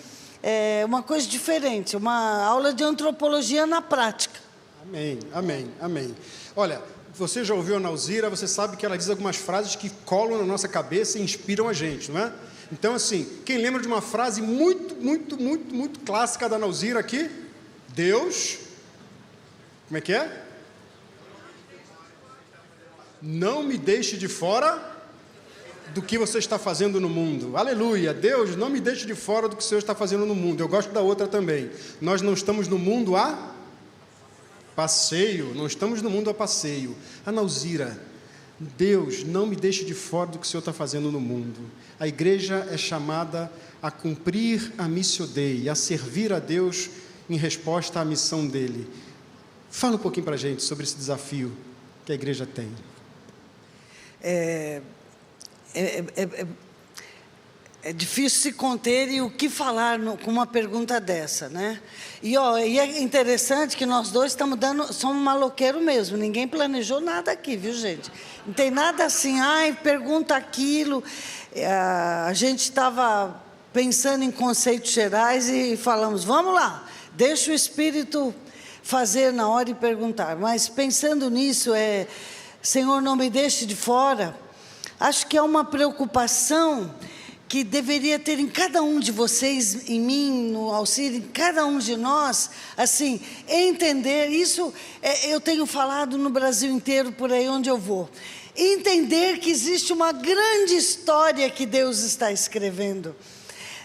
uma coisa diferente, uma aula de antropologia na prática. Amém, amém, amém. Olha, você já ouviu a Anauzira, você sabe que ela diz algumas frases que colam na nossa cabeça e inspiram a gente, não é? Então, assim, quem lembra de uma frase muito clássica da Anauzira aqui? Deus, como é que é? Não me deixe de fora do que você está fazendo no mundo. Aleluia, Deus, não me deixe de fora do que o Senhor está fazendo no mundo. Eu gosto da outra também. Nós não estamos no mundo a passeio, não estamos no mundo a passeio. Anauzira, Deus, não me deixe de fora do que o Senhor está fazendo no mundo. A igreja é chamada a cumprir a missio Dei, a servir a Deus em resposta à missão dele. Fala um pouquinho para a gente sobre esse desafio que a igreja tem. É difícil se conter e o que falar com uma pergunta dessa, né? E é interessante que nós dois somos maloqueiros mesmo, ninguém planejou nada aqui, viu, gente? Não tem nada assim, pergunta aquilo. A gente estava pensando em conceitos gerais e falamos, vamos lá, deixa o Espírito fazer na hora e perguntar. Mas pensando nisso, Senhor, não me deixe de fora. acho que é uma preocupação que deveria ter em cada um de vocês, em mim, no Alcir, em cada um de nós, assim, entender, isso eu tenho falado no Brasil inteiro, por aí onde eu vou, entender que existe uma grande história que Deus está escrevendo,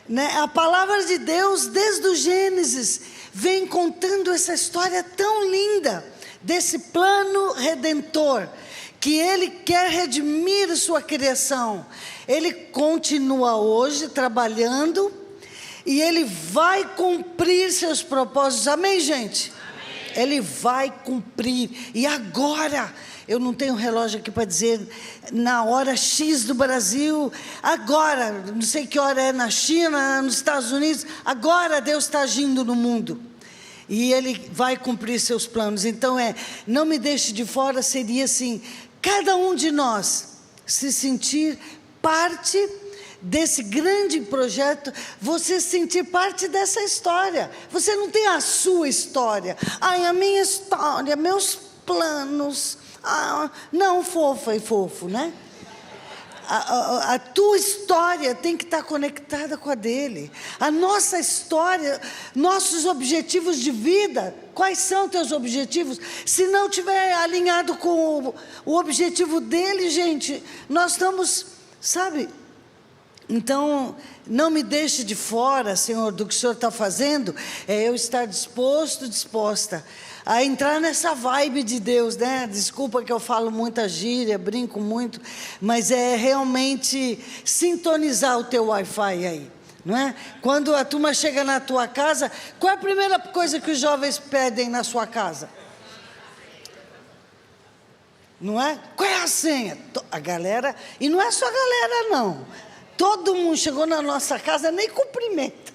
né? A palavra de Deus, desde o Gênesis, vem contando essa história tão linda, desse plano redentor, que Ele quer redimir sua criação. Ele continua hoje trabalhando e Ele vai cumprir seus propósitos. Amém, gente? Amém. Ele vai cumprir. E agora, eu não tenho relógio aqui para dizer na hora X do Brasil, agora, não sei que hora é na China, nos Estados Unidos, agora Deus está agindo no mundo. E Ele vai cumprir seus planos. Então não me deixe de fora, seria assim, cada um de nós se sentir parte desse grande projeto, você sentir parte dessa história. Você não tem a sua história. Ai, a minha história, meus planos. Não, fofo é fofo, né? A tua história tem que estar conectada com a dele. A nossa história, nossos objetivos de vida, quais são teus objetivos? Se não estiver alinhado com o objetivo dele, gente, nós estamos, sabe? Então, não me deixe de fora, Senhor, do que o Senhor está fazendo, eu estar disposta a entrar nessa vibe de Deus, né? Desculpa que eu falo muita gíria, brinco muito, mas é realmente sintonizar o teu Wi-Fi aí, não é? Quando a turma chega na tua casa, qual é a primeira coisa que os jovens pedem na sua casa? Não é? Qual é a senha? A galera, e não é só a galera não, todo mundo chegou na nossa casa, nem cumprimenta.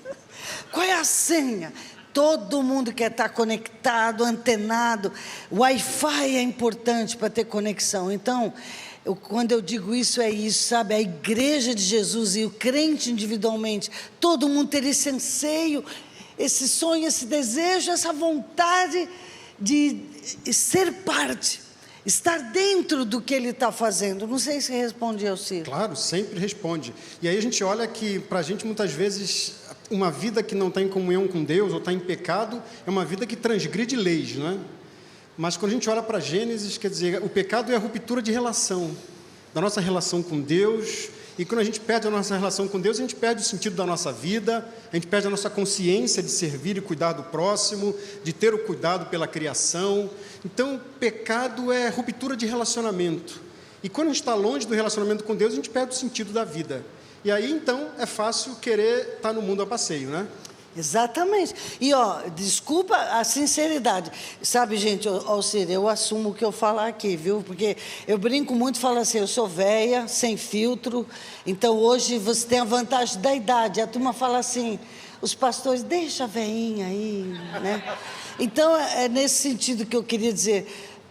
Qual é a senha? Todo mundo quer estar conectado, antenado. O Wi-Fi é importante para ter conexão. Então, quando eu digo isso, é isso, sabe? A igreja de Jesus e o crente individualmente, todo mundo ter esse anseio, esse sonho, esse desejo, essa vontade de ser parte, estar dentro do que Ele está fazendo. Não sei se responde ao Ciro. Claro, sempre responde. E aí a gente olha que, para a gente, muitas vezes, uma vida que não está em comunhão com Deus ou está em pecado, é uma vida que transgride leis, não é? Mas quando a gente olha para Gênesis, quer dizer, o pecado é a ruptura de relação, da nossa relação com Deus. E quando a gente perde a nossa relação com Deus, a gente perde o sentido da nossa vida, a gente perde a nossa consciência de servir e cuidar do próximo, de ter o cuidado pela criação. Então, pecado é ruptura de relacionamento. E quando a gente está longe do relacionamento com Deus, a gente perde o sentido da vida. E aí, então, é fácil querer estar no mundo a passeio, né? Exatamente. E, desculpa a sinceridade. Sabe, gente, Alcir, eu assumo o que eu falar aqui, viu? Porque eu brinco muito, falo assim, eu sou velha, sem filtro, então hoje você tem a vantagem da idade. A turma fala assim, os pastores, deixa a veinha aí, né? Então, é nesse sentido que eu queria dizer.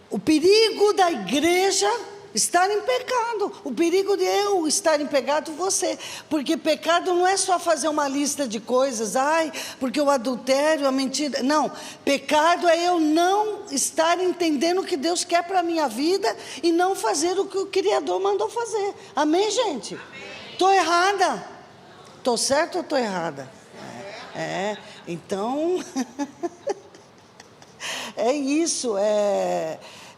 O perigo da igreja estar em pecado, o perigo de eu estar em pecado, você, porque pecado não é só fazer uma lista de coisas, porque o adultério, a mentira, não, pecado é eu não estar entendendo o que Deus quer para a minha vida e não fazer o que o Criador mandou fazer. Amém, gente? Estou errada? Estou certa ou estou errada? Então, é isso,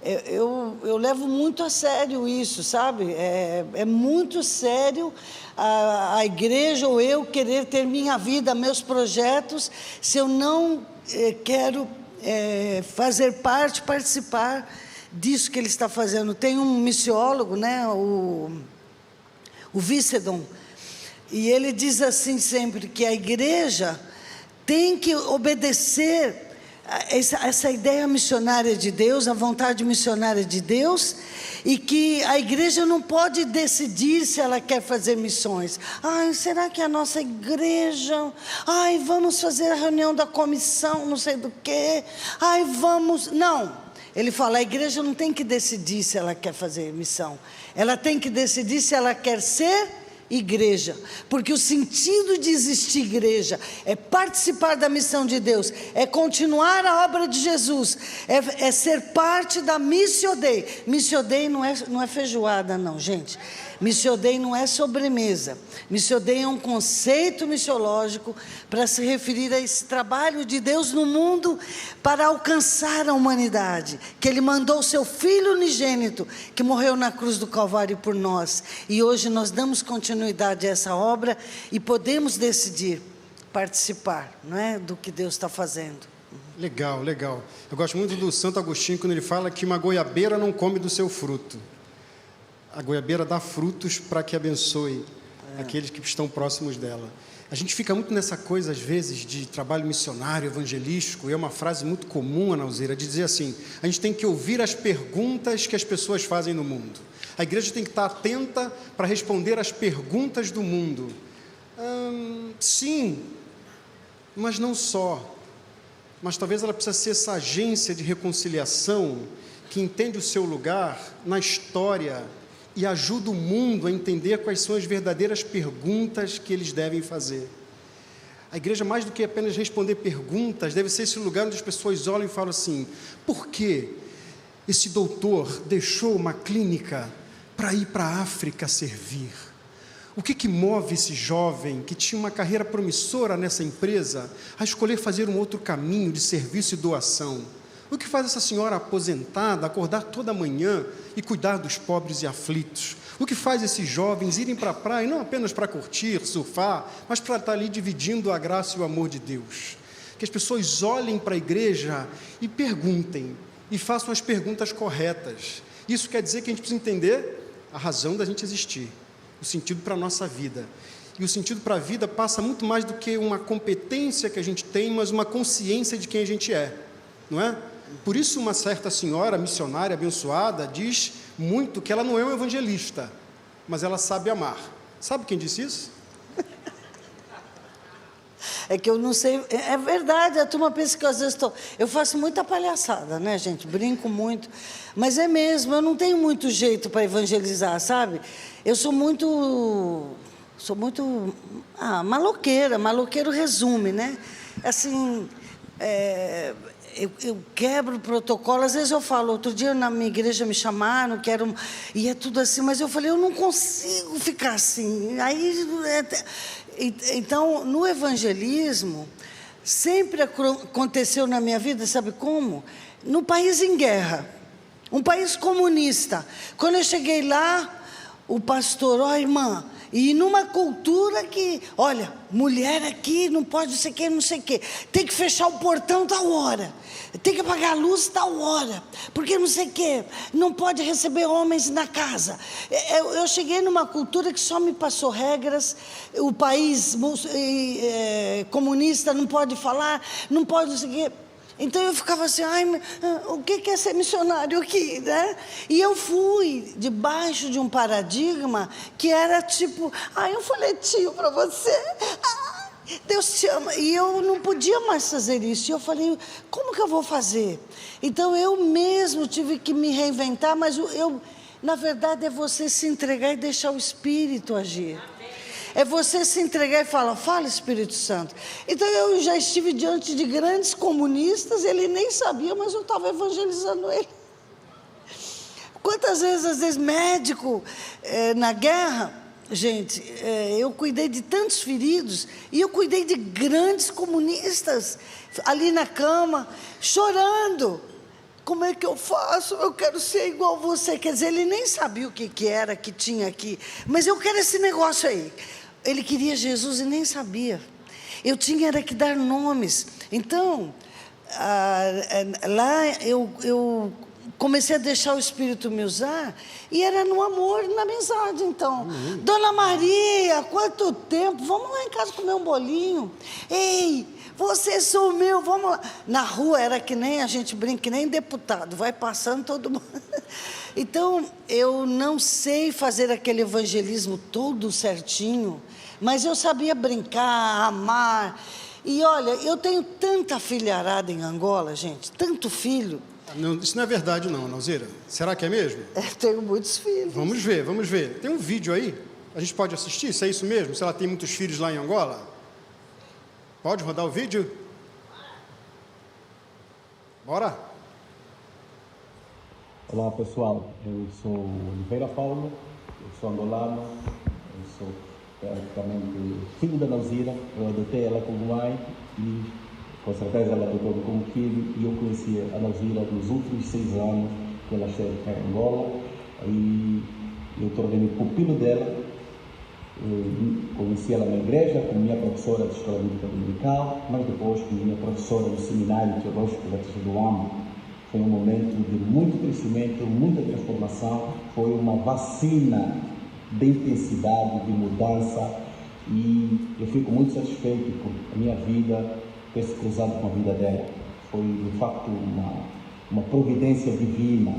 Eu levo muito a sério isso, sabe? É muito sério a igreja ou eu querer ter minha vida, meus projetos, se eu não quero fazer parte, participar disso que ele está fazendo. Tem um missiólogo, né, o Vicedon, e ele diz assim sempre, que a igreja tem que obedecer essa ideia missionária de Deus, a vontade missionária de Deus, e que a igreja não pode decidir se ela quer fazer missões. Será que a nossa igreja, vamos fazer a reunião da comissão, não sei do quê, vamos... Não, ele fala, a igreja não tem que decidir se ela quer fazer missão, ela tem que decidir se ela quer ser igreja, porque o sentido de existir igreja é participar da missão de Deus, é continuar a obra de Jesus, é ser parte da Missio Dei. Missio Dei não é feijoada não, gente. Missio Dei não é sobremesa. Missio Dei é um conceito missiológico para se referir a esse trabalho de Deus no mundo para alcançar a humanidade, que Ele mandou o seu Filho unigênito, que morreu na cruz do Calvário por nós. E hoje nós damos continuidade a essa obra e podemos decidir participar, não é, do que Deus está fazendo. Legal, legal. Eu gosto muito do Santo Agostinho quando ele fala que uma goiabeira não come do seu fruto. A goiabeira dá frutos para que abençoe aqueles que estão próximos dela. A gente fica muito nessa coisa, às vezes, de trabalho missionário, evangelístico, e é uma frase muito comum, Ana Alzira, de dizer assim, a gente tem que ouvir as perguntas que as pessoas fazem no mundo. A igreja tem que estar atenta para responder às perguntas do mundo. Sim, mas não só. Mas talvez ela precise ser essa agência de reconciliação que entende o seu lugar na história e ajuda o mundo a entender quais são as verdadeiras perguntas que eles devem fazer. A igreja, mais do que apenas responder perguntas, deve ser esse lugar onde as pessoas olham e falam assim, por que esse doutor deixou uma clínica para ir para a África servir? O que move esse jovem que tinha uma carreira promissora nessa empresa a escolher fazer um outro caminho de serviço e doação? O que faz essa senhora aposentada acordar toda manhã e cuidar dos pobres e aflitos? O que faz esses jovens irem para a praia, não apenas para curtir, surfar, mas para estar ali dividindo a graça e o amor de Deus? Que as pessoas olhem para a igreja e perguntem, e façam as perguntas corretas. Isso quer dizer que a gente precisa entender a razão da gente existir, o sentido para a nossa vida. E o sentido para a vida passa muito mais do que uma competência que a gente tem, mas uma consciência de quem a gente é, não é? Por isso uma certa senhora missionária abençoada diz muito que ela não é um evangelista, mas ela sabe amar. Sabe quem disse isso? É que eu não sei, é verdade, a turma pensa que às vezes eu faço muita palhaçada, né, gente, brinco muito, mas é mesmo, eu não tenho muito jeito para evangelizar, sabe? Eu sou muito maloqueiro resume, né? Assim, eu quebro o protocolo, às vezes eu falo, outro dia na minha igreja me chamaram, e é tudo assim, mas eu falei, eu não consigo ficar assim. Então, no evangelismo, sempre aconteceu na minha vida, sabe como? No país em guerra, um país comunista. Quando eu cheguei lá, o pastor, irmã, e numa cultura que, olha, mulher aqui não pode não sei o quê, tem que fechar o portão tal hora, tem que apagar a luz tal hora, porque não sei o quê, não pode receber homens na casa. Eu cheguei numa cultura que só me passou regras, o país comunista não pode falar, não pode não sei o quê. Então eu ficava assim, o que é ser missionário aqui, né? E eu fui debaixo de um paradigma que era tipo, um folhetinho para você, Deus te ama. E eu não podia mais fazer isso. E eu falei, como que eu vou fazer? Então eu mesmo tive que me reinventar, mas na verdade é você se entregar e deixar o Espírito agir. É você se entregar e falar, fala Espírito Santo. Então eu já estive diante de grandes comunistas, ele nem sabia, mas eu estava evangelizando ele. Quantas vezes, às vezes, médico na guerra, gente, eu cuidei de tantos feridos, e eu cuidei de grandes comunistas, ali na cama, chorando. Como é que eu faço? Eu quero ser igual a você. Quer dizer, ele nem sabia o que era que tinha aqui, mas eu quero esse negócio aí. Ele queria Jesus e nem sabia. Eu tinha era que dar nomes. Então, lá eu comecei a deixar o Espírito me usar, e era no amor, na amizade. Então, Dona Maria, quanto tempo? Vamos lá em casa comer um bolinho. Ei, você sumiu, vamos lá. Na rua era que nem, a gente brinca, que nem deputado, vai passando todo mundo. Então, eu não sei fazer aquele evangelismo todo certinho, mas eu sabia brincar, amar. E olha, eu tenho tanta filharada em Angola, gente, tanto filho. Não, isso não é verdade não, Alzira. Será que é mesmo? Tenho muitos filhos. Vamos ver. Tem um vídeo aí A gente pode assistir, se é isso mesmo? Se ela tem muitos filhos lá em Angola? Pode rodar o vídeo? Bora! Olá pessoal, eu sou Oliveira Paulo, eu sou angolano, eu sou praticamente filho da Nauzira, eu adotei ela como mãe e com certeza ela adotou-me como filho e eu conheci a Nauzira nos últimos 6 anos que ela esteve cá em Angola e eu tornei-me pupilo dela. Eu conheci ela na igreja como minha professora de escola bíblica dominical, mas depois como minha professora no seminário teológico Batista do Amo. Foi um momento de muito crescimento, muita transformação, foi uma vacina de intensidade, de mudança e eu fico muito satisfeito por a minha vida ter se cruzado com a vida dela. Foi de facto uma providência divina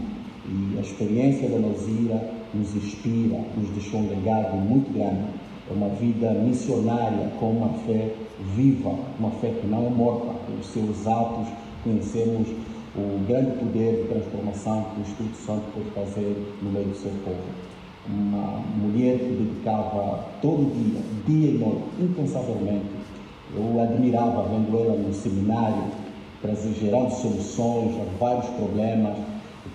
e a experiência da Nauzira nos inspira, nos deixou um legado muito grande. É uma vida missionária com uma fé viva, uma fé que não é morta. Pelos seus atos conhecemos o grande poder de transformação que o Espírito Santo pode fazer no meio do seu povo. Uma mulher que dedicava todo dia e noite, incansavelmente. Eu admirava vendo ela no seminário, gerando soluções a vários problemas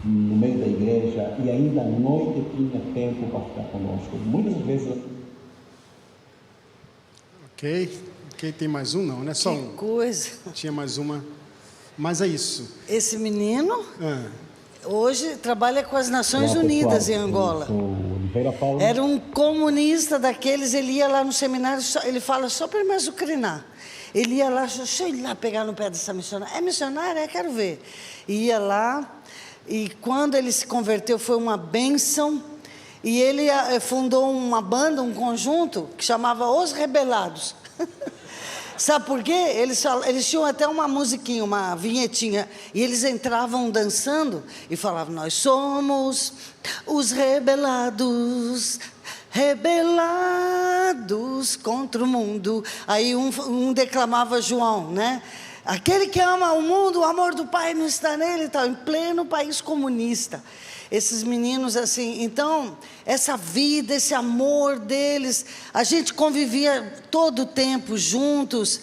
no meio da igreja e ainda à noite tinha tempo para ficar conosco. Muitas vezes... Ok, tem mais um não, né? Só um. Que coisa. Tinha mais uma, mas é isso. Esse menino hoje trabalha com as Nações Olá, Unidas pessoal. em Angola. Eu sou Oliveira Paulo. Era um comunista daqueles, ele ia lá no seminário, ele fala só para me azucrinar. Ele ia lá, deixa eu ir lá pegar no pé dessa missionária. É missionária? Quero ver. Ia lá, e quando ele se converteu foi uma bênção, e ele fundou uma banda, um conjunto, que chamava Os Rebelados. Sabe por quê? Eles tinham até uma musiquinha, uma vinhetinha, e eles entravam dançando e falavam, nós somos os rebelados, rebelados contra o mundo. Aí um declamava João, né? Aquele que ama o mundo, o amor do Pai não está nele e tal, em pleno país comunista. Esses meninos assim, então, essa vida, esse amor deles, a gente convivia todo o tempo juntos,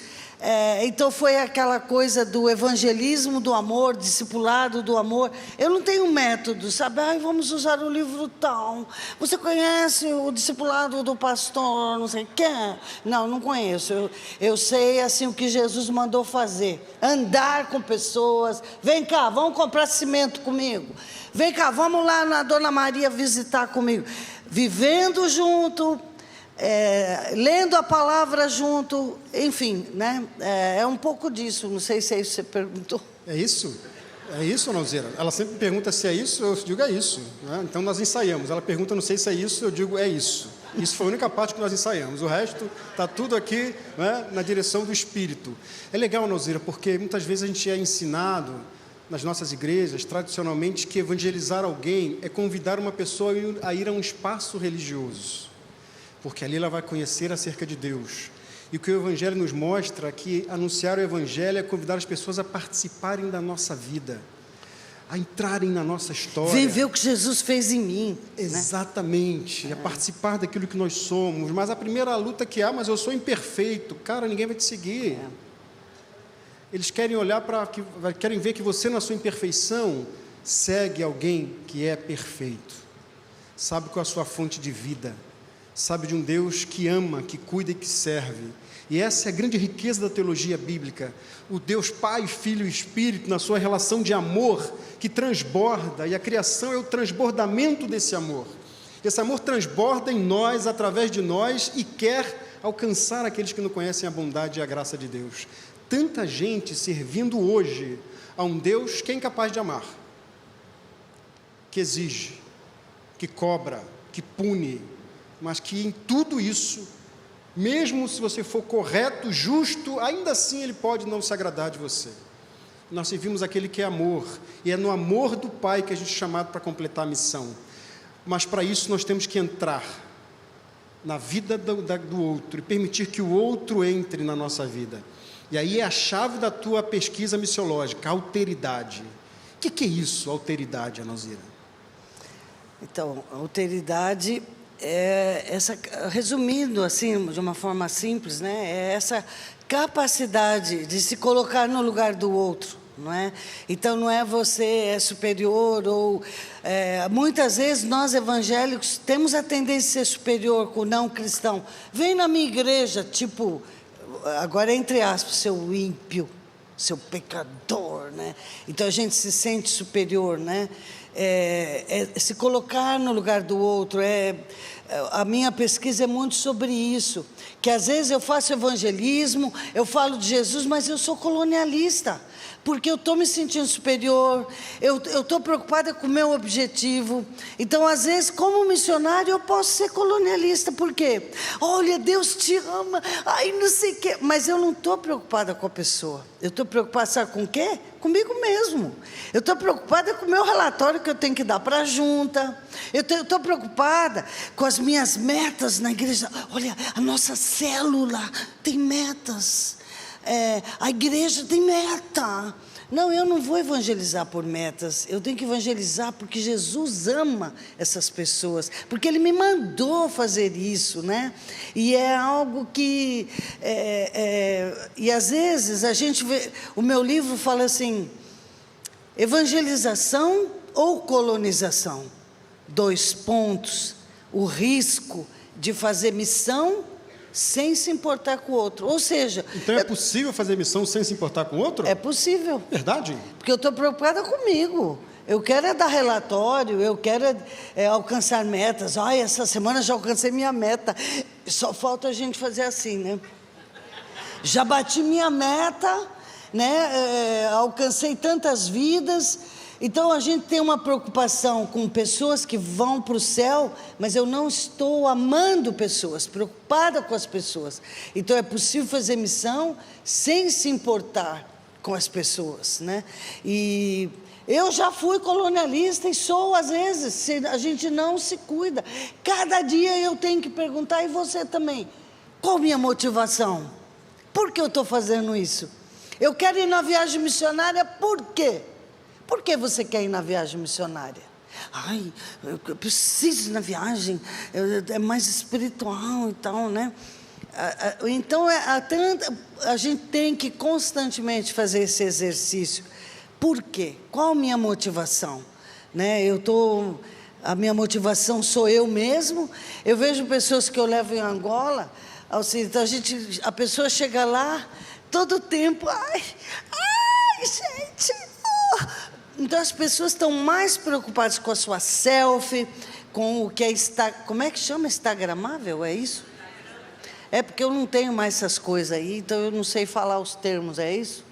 então foi aquela coisa do evangelismo do amor, discipulado do amor. Eu não tenho método, sabe? Vamos usar o livro tal. Você conhece o discipulado do pastor, não sei o quê? Não conheço. Eu sei assim o que Jesus mandou fazer. Andar com pessoas. Vem cá, vamos comprar cimento comigo. Vem cá, vamos lá na Dona Maria visitar comigo. Vivendo junto, lendo a palavra junto, enfim, né? É um pouco disso, não sei se é isso que você perguntou. É isso? É isso, Nauzira? Ela sempre pergunta se é isso, eu digo é isso. Né? Então nós ensaiamos. Ela pergunta, não sei se é isso, eu digo é isso. Isso foi a única parte que nós ensaiamos. O resto está tudo aqui, né, na direção do Espírito. É legal, Nauzira, porque muitas vezes a gente é ensinado nas nossas igrejas, tradicionalmente, que evangelizar alguém é convidar uma pessoa a ir a um espaço religioso, porque ali ela vai conhecer acerca de Deus. E o que o Evangelho nos mostra é que anunciar o Evangelho é convidar as pessoas a participarem da nossa vida, a entrarem na nossa história. Viver o que Jesus fez em mim. Exatamente, a participar daquilo que nós somos. Mas a primeira luta que há, mas eu sou imperfeito, cara, ninguém vai te seguir. Eles querem olhar querem ver que você, na sua imperfeição, segue alguém que é perfeito, sabe qual é a sua fonte de vida, sabe de um Deus que ama, que cuida e que serve. E essa é a grande riqueza da teologia bíblica, o Deus Pai, Filho e Espírito, na sua relação de amor, que transborda, e a criação é o transbordamento desse amor. Esse amor transborda em nós, através de nós, e quer alcançar aqueles que não conhecem a bondade e a graça de Deus. Tanta gente servindo hoje a um Deus que é incapaz de amar, que exige, que cobra, que pune, mas que em tudo isso, mesmo se você for correto, justo, ainda assim Ele pode não se agradar de você. Nós servimos aquele que é amor, e é no amor do Pai que a gente é chamado para completar a missão. Mas para isso nós temos que entrar na vida do outro e permitir que o outro entre na nossa vida. E aí é a chave da tua pesquisa missiológica, alteridade. O que é isso, alteridade, Nauzira? Então, a alteridade resumindo assim, de uma forma simples, né, é essa capacidade de se colocar no lugar do outro, não é? Então não é você é superior ou muitas vezes nós evangélicos temos a tendência de ser superior com o não cristão. Vem na minha igreja, tipo, agora entre aspas, seu ímpio, seu pecador, né? Então a gente se sente superior, né? Se colocar no lugar do outro. A minha pesquisa é muito sobre isso, que às vezes eu faço evangelismo, eu falo de Jesus, mas eu sou colonialista, porque eu estou me sentindo superior, eu estou preocupada com o meu objetivo. Então, às vezes, como missionário, eu posso ser colonialista. Por quê? Olha, Deus te ama, ai, não sei o quê. Mas eu não estou preocupada com a pessoa. Eu estou preocupada, sabe com o quê? Comigo mesmo. Eu estou preocupada com o meu relatório que eu tenho que dar para a junta. Eu estou preocupada com as minhas metas na igreja. Olha, a nossa célula tem metas. A igreja tem meta. Não, eu não vou evangelizar por metas. Eu tenho que evangelizar porque Jesus ama essas pessoas, porque Ele me mandou fazer isso, né? E é algo que... e às vezes a gente vê... O meu livro fala assim, evangelização ou colonização? 2 pontos. O risco de fazer missão sem se importar com o outro. Ou seja... Então é possível fazer missão sem se importar com o outro? É possível. Verdade? Porque eu estou preocupada comigo. Eu quero dar relatório, eu quero alcançar metas. Ai, essa semana já alcancei minha meta. Só falta a gente fazer assim, né? Já bati minha meta, né? Alcancei tantas vidas. Então, a gente tem uma preocupação com pessoas que vão para o céu, mas eu não estou amando pessoas, preocupada com as pessoas. Então, é possível fazer missão sem se importar com as pessoas, né? E eu já fui colonialista e sou, às vezes, se a gente não se cuida. Cada dia eu tenho que perguntar, e você também, qual a minha motivação? Por que eu estou fazendo isso? Eu quero ir na viagem missionária, por quê? Por que você quer ir na viagem missionária? Ai, eu preciso ir na viagem, é mais espiritual e tal, né? Então, a gente tem que constantemente fazer esse exercício. Por quê? Qual a minha motivação? Né? A minha motivação sou eu mesmo. Eu vejo pessoas que eu levo em Angola, então a pessoa chega lá, todo o tempo, ai, gente... Então, as pessoas estão mais preocupadas com a sua selfie, com o que como é que chama? Instagramável, é isso? É porque eu não tenho mais essas coisas aí, então eu não sei falar os termos, é isso?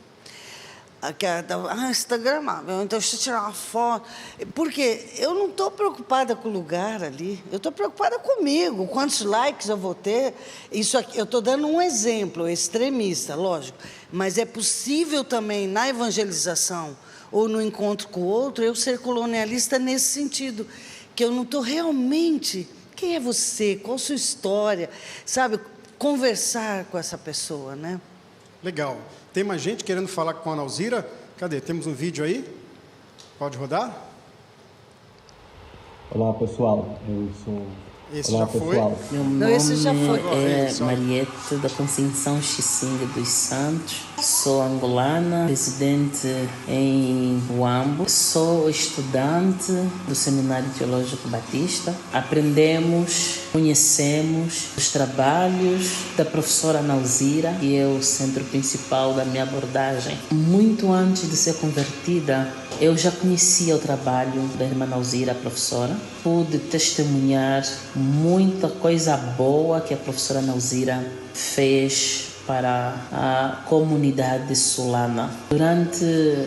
Instagramável, então deixa eu tirar uma foto. Porque eu não estou preocupada com o lugar ali, eu estou preocupada comigo, quantos likes eu vou ter. Isso aqui, eu estou dando um exemplo extremista, lógico, mas é possível também na evangelização ou no encontro com o outro, eu ser colonialista nesse sentido, que eu não estou realmente... Quem é você? Qual a sua história? Sabe, conversar com essa pessoa, né? Legal. Tem mais gente querendo falar com a Ana Alzira? Cadê? Temos um vídeo aí? Pode rodar? Olá, pessoal. Eu sou... Esse Olá, já foi? pessoal. Meu nome é Mariette da Conceição Xixinga dos Santos. Sou angolana, residente em Huambo. Sou estudante do Seminário Teológico Batista. Aprendemos, conhecemos os trabalhos da professora Ana Alzira, que é o centro principal da minha abordagem. Muito antes de ser convertida, eu já conhecia o trabalho da irmã Ana Alzira, a professora. Pude testemunhar muita coisa boa que a professora Ana Alzira fez para a comunidade solana. Durante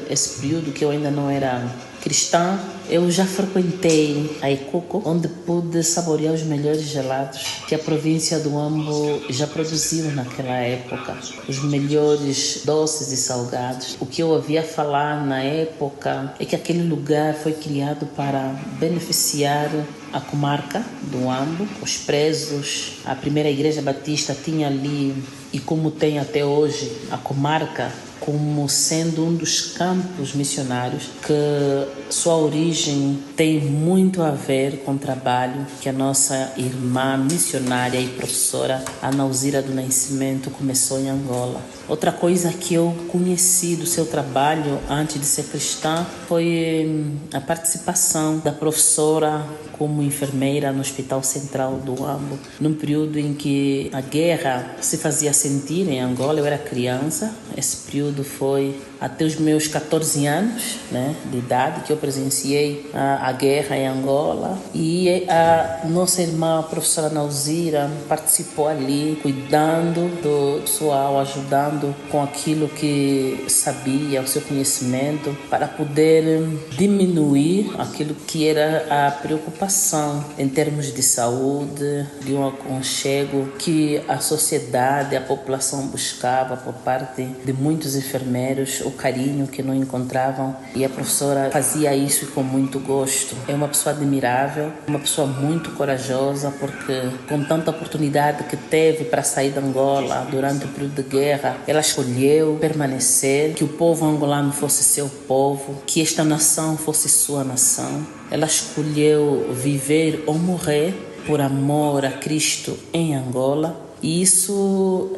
esse período que eu ainda não era cristã, eu já frequentei a Icuco, onde pude saborear os melhores gelados que a província do Huambo já produziu naquela época. Os melhores doces e salgados. O que eu ouvia falar na época é que aquele lugar foi criado para beneficiar a comarca do Huambo, os presos. A primeira igreja batista tinha ali, e como tem até hoje, a comarca como sendo um dos campos missionários que sua origem tem muito a ver com o trabalho que a nossa irmã missionária e professora Ana Alzira do Nascimento começou em Angola. Outra coisa que eu conheci do seu trabalho antes de ser cristã foi a participação da professora como enfermeira no Hospital Central do Huambo, num período em que a guerra se fazia sentir em Angola. Eu era criança, esse período foi até os meus 14 anos, né, de idade, que eu presenciei a guerra em Angola, e a nossa irmã, a professora Ana Alzira, participou ali, cuidando do pessoal, ajudando com aquilo que sabia, o seu conhecimento, para poder diminuir aquilo que era a preocupação em termos de saúde, de um aconchego que a sociedade, a população buscava por parte de muitos enfermeiros, o carinho que não encontravam, e a professora fazia isso com muito gosto. É uma pessoa admirável, uma pessoa muito corajosa, porque com tanta oportunidade que teve para sair de Angola durante o período de guerra, ela escolheu permanecer, que o povo angolano fosse seu povo, que esta nação fosse sua nação. Ela escolheu viver ou morrer por amor a Cristo em Angola. E isso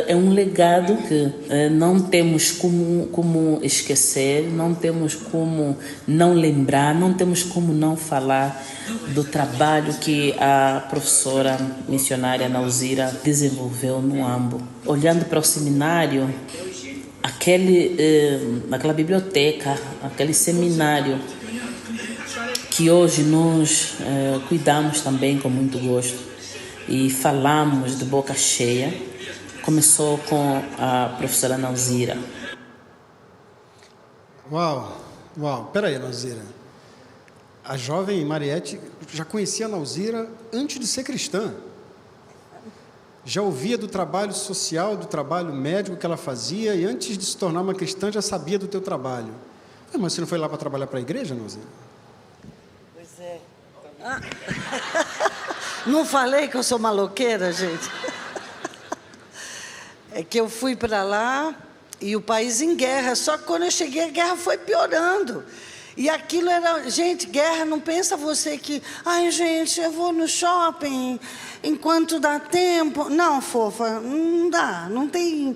é um legado que não temos como esquecer, não temos como não lembrar, não temos como não falar do trabalho que a professora missionária Ana Alzira desenvolveu no Huambo. Olhando para o seminário, aquela biblioteca, aquele seminário que hoje nós cuidamos também com muito gosto e falamos de boca cheia, começou com a professora Ana Alzira. Uau, peraí, Ana Alzira. A jovem Mariette já conhecia a Ana Alzira antes de ser cristã. Já ouvia do trabalho social, do trabalho médico que ela fazia, e antes de se tornar uma cristã já sabia do teu trabalho. Mas você não foi lá para trabalhar para a igreja, Ana Alzira? Pois é. Não falei que eu sou maloqueira, gente? É que eu fui para lá e o país em guerra. Só que quando eu cheguei, a guerra foi piorando. E aquilo era... Gente, guerra, não pensa você que... Ai, gente, eu vou no shopping enquanto dá tempo. Não, fofa, não dá. Não tem...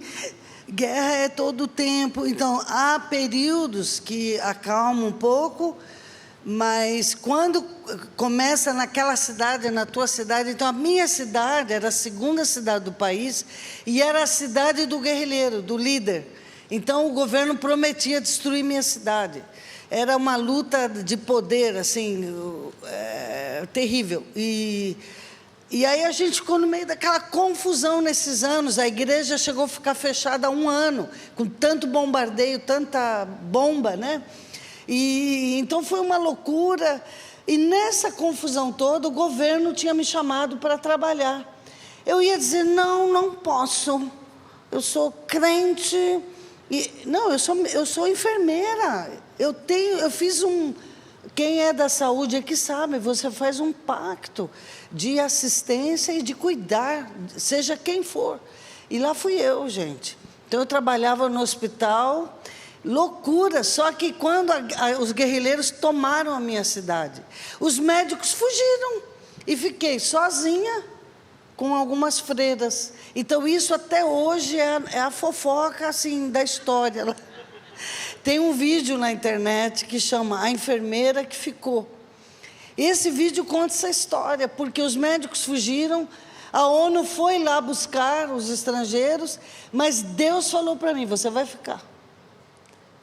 Guerra é todo o tempo. Então, há períodos que acalmam um pouco... Mas quando começa naquela cidade, na tua cidade, então a minha cidade era a segunda cidade do país e era a cidade do guerrilheiro, do líder. Então o governo prometia destruir minha cidade. Era uma luta de poder, assim, terrível. E aí a gente ficou no meio daquela confusão nesses anos. A igreja chegou a ficar fechada há 1 ano, com tanto bombardeio, tanta bomba, né? E então foi uma loucura, e nessa confusão toda o governo tinha me chamado para trabalhar. Eu ia dizer, não posso, eu sou crente, eu sou enfermeira, eu fiz quem é da saúde é que sabe, você faz um pacto de assistência e de cuidar, seja quem for. E lá fui eu, gente. Então eu trabalhava no hospital. Loucura, só que quando os guerrilheiros tomaram a minha cidade, os médicos fugiram e fiquei sozinha com algumas freiras. Então isso até hoje é a fofoca assim, da história. Tem um vídeo na internet que chama A Enfermeira que Ficou. Esse vídeo conta essa história, porque os médicos fugiram, a ONU foi lá buscar os estrangeiros, mas Deus falou para mim, você vai ficar.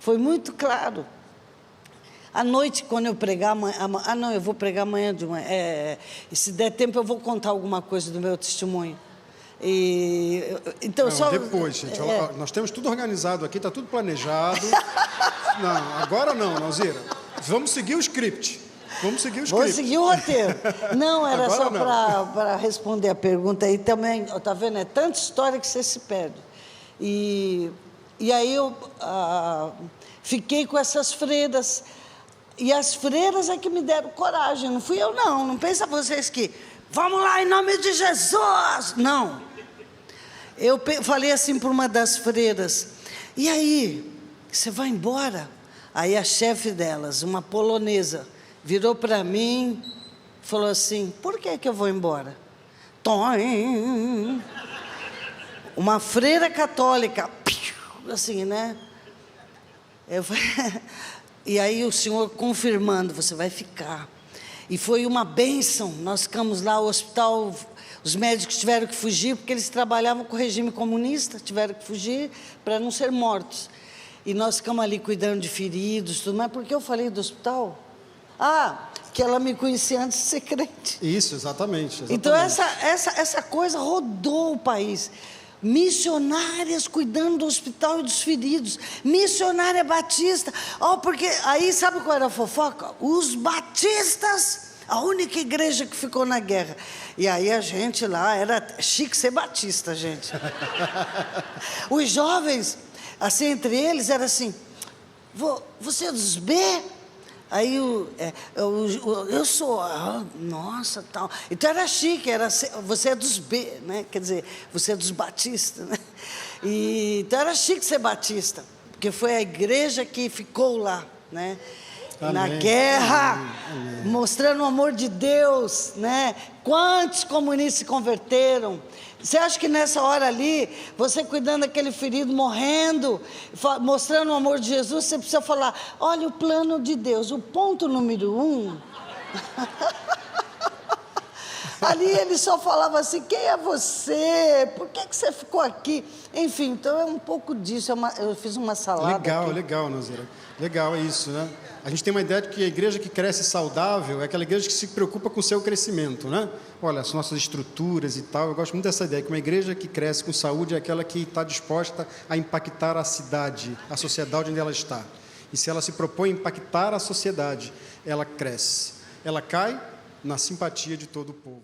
Foi muito claro. À noite, quando eu pregar... eu vou pregar amanhã de manhã. E se der tempo, eu vou contar alguma coisa do meu testemunho. Então, depois, gente. Nós temos tudo organizado aqui, está tudo planejado. Não, agora não, Alzira. Vamos seguir o script. Vou seguir o roteiro. Não, era agora só para responder a pergunta aí também. Está vendo? É tanta história que você se perde. E aí eu fiquei com essas freiras. E as freiras é que me deram coragem. Não fui eu, não. Não pensa vocês que... Vamos lá, em nome de Jesus! Não. Eu falei assim para uma das freiras. e aí, você vai embora? Aí a chefe delas, uma polonesa, virou para mim e falou assim, por que eu vou embora? Tom. Uma freira católica, assim, né? E aí o senhor confirmando, você vai ficar. E foi uma bênção, nós ficamos lá, o hospital, os médicos tiveram que fugir, porque eles trabalhavam com o regime comunista, tiveram que fugir para não ser mortos. E nós ficamos ali cuidando de feridos, tudo. Mas por que eu falei do hospital? Ah, que ela me conhecia antes de ser crente. Isso, exatamente. Então essa coisa rodou o país. Missionárias cuidando do hospital e dos feridos. Missionária batista. Porque aí sabe qual era a fofoca? Os batistas, a única igreja que ficou na guerra. E aí a gente lá, era chique ser batista, gente. Os jovens, assim, entre eles, era assim, você é dos B? Aí eu sou, nossa, tal. Então era chique, você é dos B, né? Quer dizer, você é dos batistas, né? Então era chique ser batista, porque foi a igreja que ficou lá, né? Amém. Na guerra, amém. Mostrando o amor de Deus, né? Quantos comunistas se converteram? Você acha que nessa hora ali, você cuidando daquele ferido, morrendo, mostrando o amor de Jesus, você precisa falar, olha o plano de Deus, o ponto número 1. Ali ele só falava assim, quem é você? Por que você ficou aqui? Enfim, então é um pouco disso, eu fiz uma salada. Legal, Nazira. Legal, é isso, né? A gente tem uma ideia de que a igreja que cresce saudável é aquela igreja que se preocupa com o seu crescimento, né? Olha, as nossas estruturas e tal, eu gosto muito dessa ideia, que uma igreja que cresce com saúde é aquela que está disposta a impactar a cidade, a sociedade onde ela está. E se ela se propõe a impactar a sociedade, ela cresce. Ela cai na simpatia de todo o povo.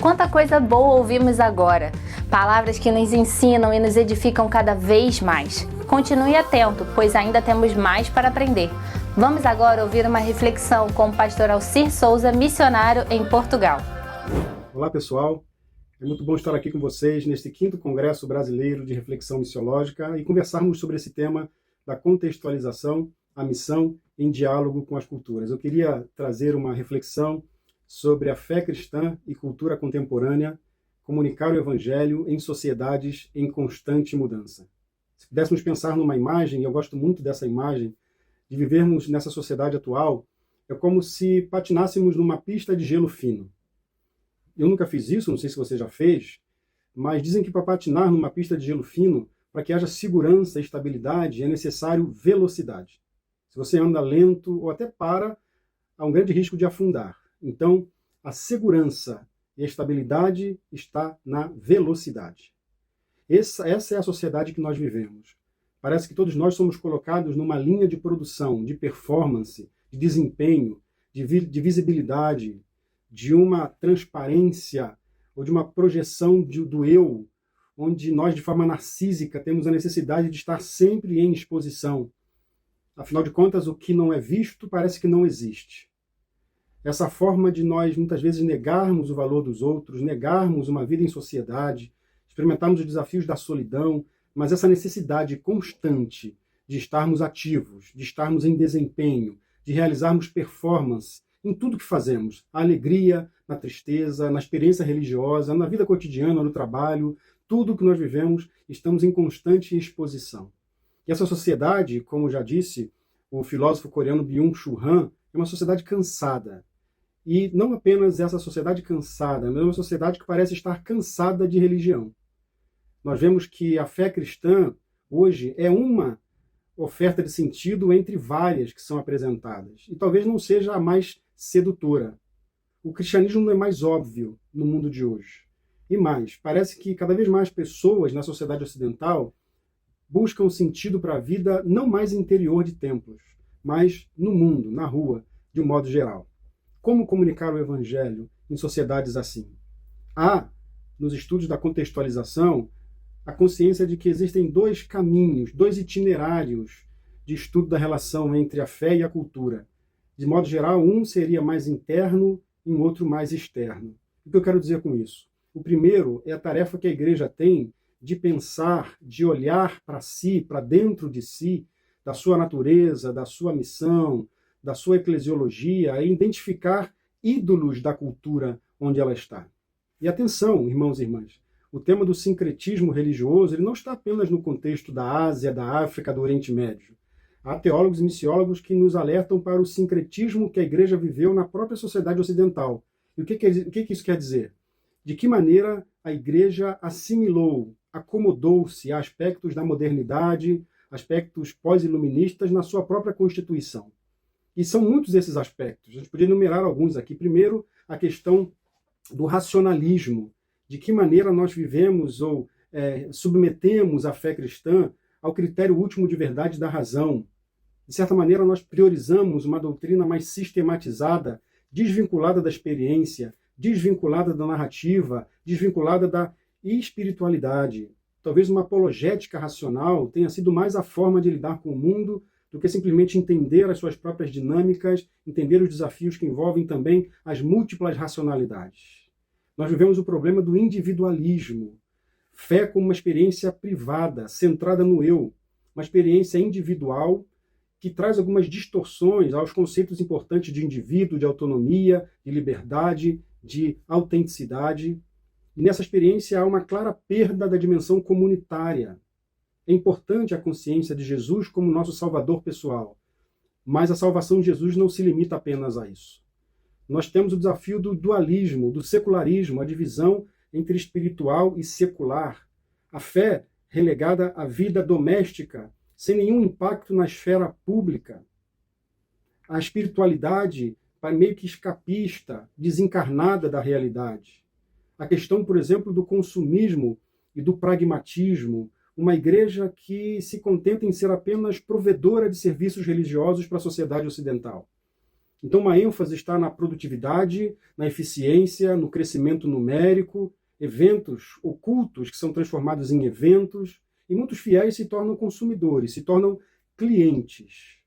Quanta coisa boa ouvimos agora. Palavras que nos ensinam e nos edificam cada vez mais. Continue atento, pois ainda temos mais para aprender. Vamos agora ouvir uma reflexão com o pastor Alcir Souza, missionário em Portugal. Olá, pessoal. É muito bom estar aqui com vocês neste 5º Congresso Brasileiro de Reflexão Missiológica e conversarmos sobre esse tema da contextualização, a missão em diálogo com as culturas. Eu queria trazer uma reflexão sobre a fé cristã e cultura contemporânea, comunicar o Evangelho em sociedades em constante mudança. Se pudéssemos pensar numa imagem, e eu gosto muito dessa imagem, de vivermos nessa sociedade atual, é como se patinássemos numa pista de gelo fino. Eu nunca fiz isso, não sei se você já fez, mas dizem que para patinar numa pista de gelo fino, para que haja segurança e estabilidade, é necessário velocidade. Se você anda lento ou até para, há um grande risco de afundar. Então, a segurança e a estabilidade está na velocidade. Essa é a sociedade que nós vivemos. Parece que todos nós somos colocados numa linha de produção, de performance, de desempenho, de visibilidade, de uma transparência ou de uma projeção do eu, onde nós, de forma narcísica, temos a necessidade de estar sempre em exposição. Afinal de contas, o que não é visto parece que não existe. Essa forma de nós, muitas vezes, negarmos o valor dos outros, negarmos uma vida em sociedade, experimentarmos os desafios da solidão, mas essa necessidade constante de estarmos ativos, de estarmos em desempenho, de realizarmos performance em tudo que fazemos, a alegria, na tristeza, na experiência religiosa, na vida cotidiana, no trabalho, tudo que nós vivemos, estamos em constante exposição. E essa sociedade, como já disse o filósofo coreano Byung-Chul Han, é uma sociedade cansada. E não apenas essa sociedade cansada, mas uma sociedade que parece estar cansada de religião. Nós vemos que a fé cristã, hoje, é uma oferta de sentido entre várias que são apresentadas. E talvez não seja a mais sedutora. O cristianismo não é mais óbvio no mundo de hoje. E mais, parece que cada vez mais pessoas na sociedade ocidental buscam sentido para a vida não mais interior de templos, mas no mundo, na rua, de um modo geral. Como comunicar o Evangelho em sociedades assim? Há, nos estudos da contextualização, a consciência de que existem 2 caminhos, 2 itinerários de estudo da relação entre a fé e a cultura. De modo geral, um seria mais interno e um outro mais externo. O que eu quero dizer com isso? O primeiro é a tarefa que a igreja tem de pensar, de olhar para si, para dentro de si, da sua natureza, da sua missão, da sua eclesiologia, é identificar ídolos da cultura onde ela está. E atenção, irmãos e irmãs, o tema do sincretismo religioso ele não está apenas no contexto da Ásia, da África, do Oriente Médio. Há teólogos e missiólogos que nos alertam para o sincretismo que a igreja viveu na própria sociedade ocidental. E o que isso quer dizer? De que maneira a igreja assimilou, acomodou-se a aspectos da modernidade, aspectos pós-iluministas na sua própria Constituição. E são muitos esses aspectos. A gente podia enumerar alguns aqui. Primeiro, a questão do racionalismo. De que maneira nós vivemos ou submetemos a fé cristã ao critério último de verdade da razão. De certa maneira, nós priorizamos uma doutrina mais sistematizada, desvinculada da experiência, desvinculada da narrativa, desvinculada da espiritualidade. Talvez uma apologética racional tenha sido mais a forma de lidar com o mundo do que simplesmente entender as suas próprias dinâmicas, entender os desafios que envolvem também as múltiplas racionalidades. Nós vivemos o problema do individualismo. Fé como uma experiência privada, centrada no eu, uma experiência individual que traz algumas distorções aos conceitos importantes de indivíduo, de autonomia, de liberdade, de autenticidade. E nessa experiência há uma clara perda da dimensão comunitária. É importante a consciência de Jesus como nosso salvador pessoal, mas a salvação de Jesus não se limita apenas a isso. Nós temos o desafio do dualismo, do secularismo, a divisão entre espiritual e secular. A fé relegada à vida doméstica, sem nenhum impacto na esfera pública. A espiritualidade meio que escapista, desencarnada da realidade. A questão, por exemplo, do consumismo e do pragmatismo, uma igreja que se contenta em ser apenas provedora de serviços religiosos para a sociedade ocidental. Então, uma ênfase está na produtividade, na eficiência, no crescimento numérico, eventos ocultos que são transformados em eventos, e muitos fiéis se tornam consumidores, se tornam clientes.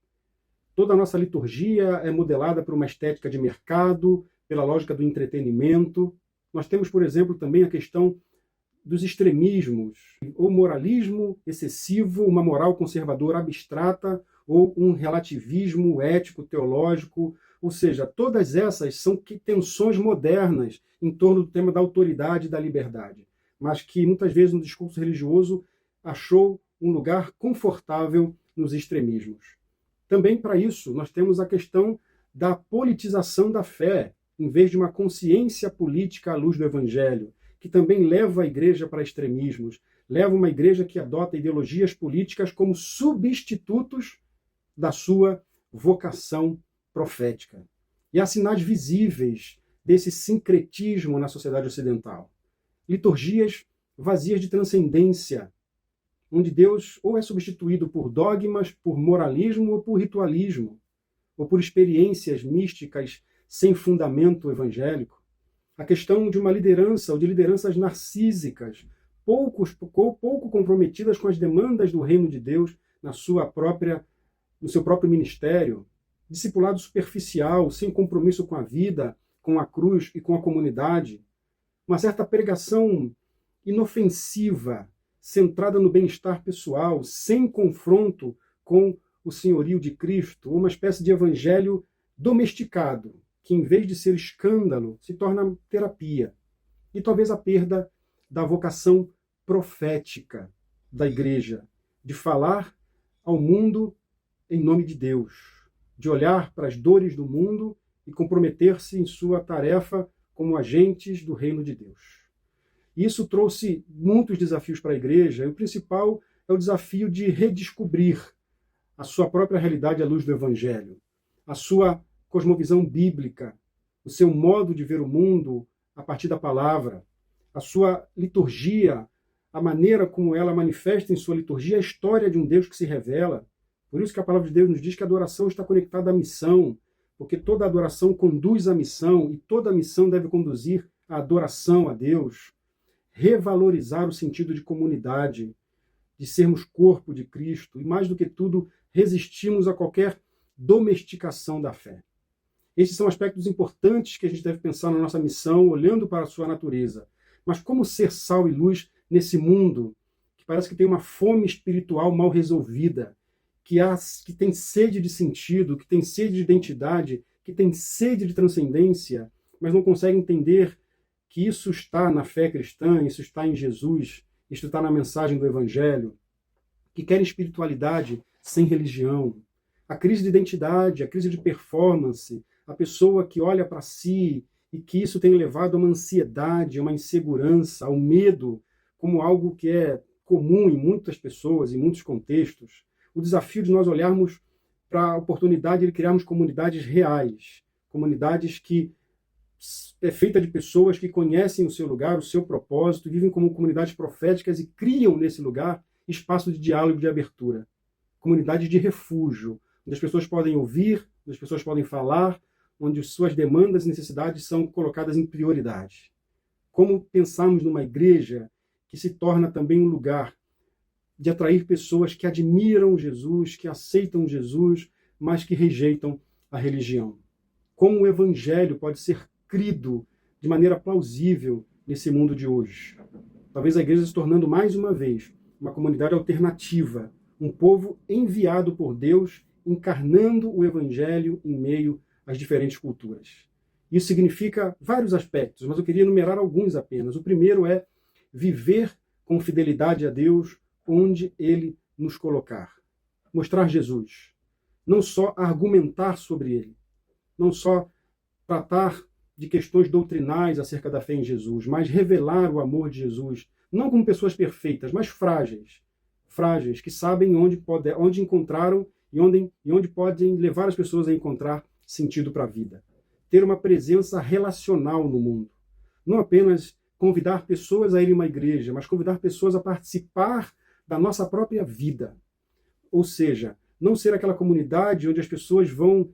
Toda a nossa liturgia é modelada por uma estética de mercado, pela lógica do entretenimento. Nós temos, por exemplo, também a questão dos extremismos, o moralismo excessivo, uma moral conservadora abstrata, ou um relativismo ético, teológico, ou seja, todas essas são tensões modernas em torno do tema da autoridade e da liberdade, mas que muitas vezes no discurso religioso achou um lugar confortável nos extremismos. Também para isso nós temos a questão da politização da fé, em vez de uma consciência política à luz do Evangelho, que também leva a igreja para extremismos, leva uma igreja que adota ideologias políticas como substitutos da sua vocação profética. E há sinais visíveis desse sincretismo na sociedade ocidental. Liturgias vazias de transcendência, onde Deus ou é substituído por dogmas, por moralismo ou por ritualismo, ou por experiências místicas sem fundamento evangélico. A questão de uma liderança ou de lideranças narcísicas, pouco comprometidas com as demandas do reino de Deus no seu próprio ministério, discipulado superficial, sem compromisso com a vida, com a cruz e com a comunidade, uma certa pregação inofensiva, centrada no bem-estar pessoal, sem confronto com o senhorio de Cristo, uma espécie de evangelho domesticado, que em vez de ser escândalo, se torna terapia. E talvez a perda da vocação profética da igreja, de falar ao mundo em nome de Deus, de olhar para as dores do mundo e comprometer-se em sua tarefa como agentes do reino de Deus. Isso trouxe muitos desafios para a igreja, e o principal é o desafio de redescobrir a sua própria realidade à luz do Evangelho, a sua cosmovisão bíblica, o seu modo de ver o mundo a partir da palavra, a sua liturgia, a maneira como ela manifesta em sua liturgia a história de um Deus que se revela. Por isso que a palavra de Deus nos diz que a adoração está conectada à missão, porque toda adoração conduz à missão, e toda missão deve conduzir à adoração a Deus. Revalorizar o sentido de comunidade, de sermos corpo de Cristo, e mais do que tudo, resistirmos a qualquer domesticação da fé. Esses são aspectos importantes que a gente deve pensar na nossa missão, olhando para a sua natureza. Mas como ser sal e luz nesse mundo que parece que tem uma fome espiritual mal resolvida, que tem sede de sentido, que tem sede de identidade, que tem sede de transcendência, mas não consegue entender que isso está na fé cristã, isso está em Jesus, isso está na mensagem do Evangelho, que querem espiritualidade sem religião. A crise de identidade, a crise de performance, a pessoa que olha para si e que isso tem levado a uma ansiedade, a uma insegurança, ao medo, como algo que é comum em muitas pessoas, em muitos contextos. O desafio de nós olharmos para a oportunidade de criarmos comunidades reais, comunidades que é feita de pessoas que conhecem o seu lugar, o seu propósito, vivem como comunidades proféticas e criam nesse lugar espaço de diálogo e de abertura. Comunidade de refúgio, onde as pessoas podem ouvir, onde as pessoas podem falar, onde suas demandas e necessidades são colocadas em prioridade. Como pensamos numa igreja que se torna também um lugar de atrair pessoas que admiram Jesus, que aceitam Jesus, mas que rejeitam a religião. Como o evangelho pode ser crido de maneira plausível nesse mundo de hoje. Talvez a igreja se tornando mais uma vez uma comunidade alternativa, um povo enviado por Deus, encarnando o evangelho em meio às diferentes culturas. Isso significa vários aspectos, mas eu queria enumerar alguns apenas. O primeiro é viver com fidelidade a Deus onde Ele nos colocar. Mostrar Jesus. Não só argumentar sobre Ele. Não só tratar de questões doutrinais acerca da fé em Jesus, mas revelar o amor de Jesus, não como pessoas perfeitas, mas frágeis. Frágeis, que sabem onde encontraram e onde podem levar as pessoas a encontrar sentido para a vida. Ter uma presença relacional no mundo. Não apenas convidar pessoas a irem a uma igreja, mas convidar pessoas a participar da nossa própria vida. Ou seja, não ser aquela comunidade onde as pessoas vão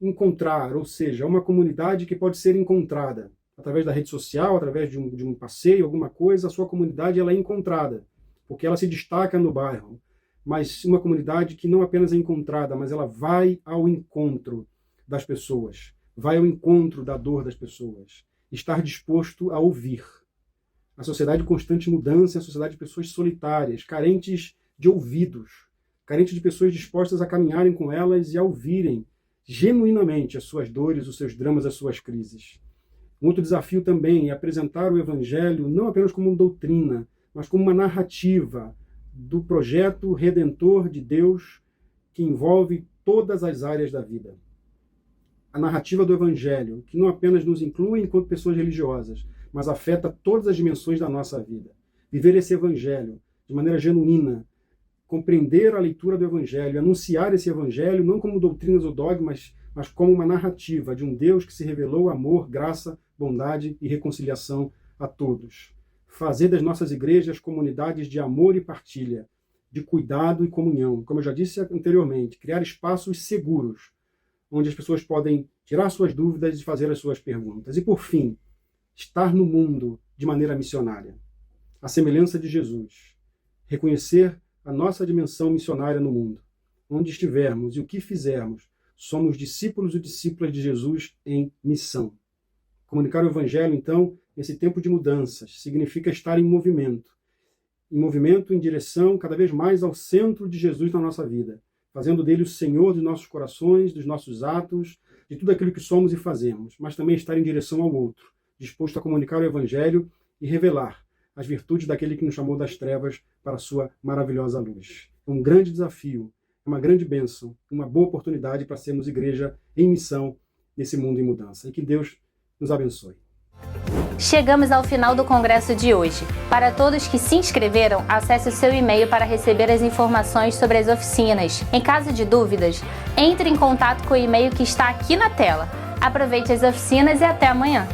encontrar, ou seja, uma comunidade que pode ser encontrada através da rede social, através de um passeio, alguma coisa, a sua comunidade ela é encontrada, porque ela se destaca no bairro. Mas uma comunidade que não apenas é encontrada, mas ela vai ao encontro das pessoas, vai ao encontro da dor das pessoas, estar disposto a ouvir. A sociedade de constante mudança é a sociedade de pessoas solitárias, carentes de ouvidos, carentes de pessoas dispostas a caminharem com elas e a ouvirem genuinamente as suas dores, os seus dramas, as suas crises. Um outro desafio também é apresentar o Evangelho não apenas como uma doutrina, mas como uma narrativa do projeto redentor de Deus que envolve todas as áreas da vida. A narrativa do Evangelho, que não apenas nos inclui enquanto pessoas religiosas, mas afeta todas as dimensões da nossa vida. Viver esse Evangelho de maneira genuína, compreender a leitura do Evangelho, anunciar esse Evangelho não como doutrinas ou dogmas, mas como uma narrativa de um Deus que se revelou amor, graça, bondade e reconciliação a todos. Fazer das nossas igrejas comunidades de amor e partilha, de cuidado e comunhão. Como eu já disse anteriormente, criar espaços seguros, onde as pessoas podem tirar suas dúvidas e fazer as suas perguntas. E por fim, estar no mundo de maneira missionária. A semelhança de Jesus. Reconhecer a nossa dimensão missionária no mundo. Onde estivermos e o que fizermos, somos discípulos e discípulas de Jesus em missão. Comunicar o Evangelho, então, nesse tempo de mudanças, significa estar em movimento em direção cada vez mais ao centro de Jesus na nossa vida, fazendo dele o Senhor dos nossos corações, dos nossos atos, de tudo aquilo que somos e fazemos, mas também estar em direção ao outro, disposto a comunicar o Evangelho e revelar as virtudes daquele que nos chamou das trevas para a sua maravilhosa luz. É um grande desafio, é uma grande bênção, uma boa oportunidade para sermos igreja em missão nesse mundo em mudança. E que Deus nos abençoe. Chegamos ao final do congresso de hoje. Para todos que se inscreveram, acesse o seu e-mail para receber as informações sobre as oficinas. Em caso de dúvidas, entre em contato com o e-mail que está aqui na tela. Aproveite as oficinas e até amanhã!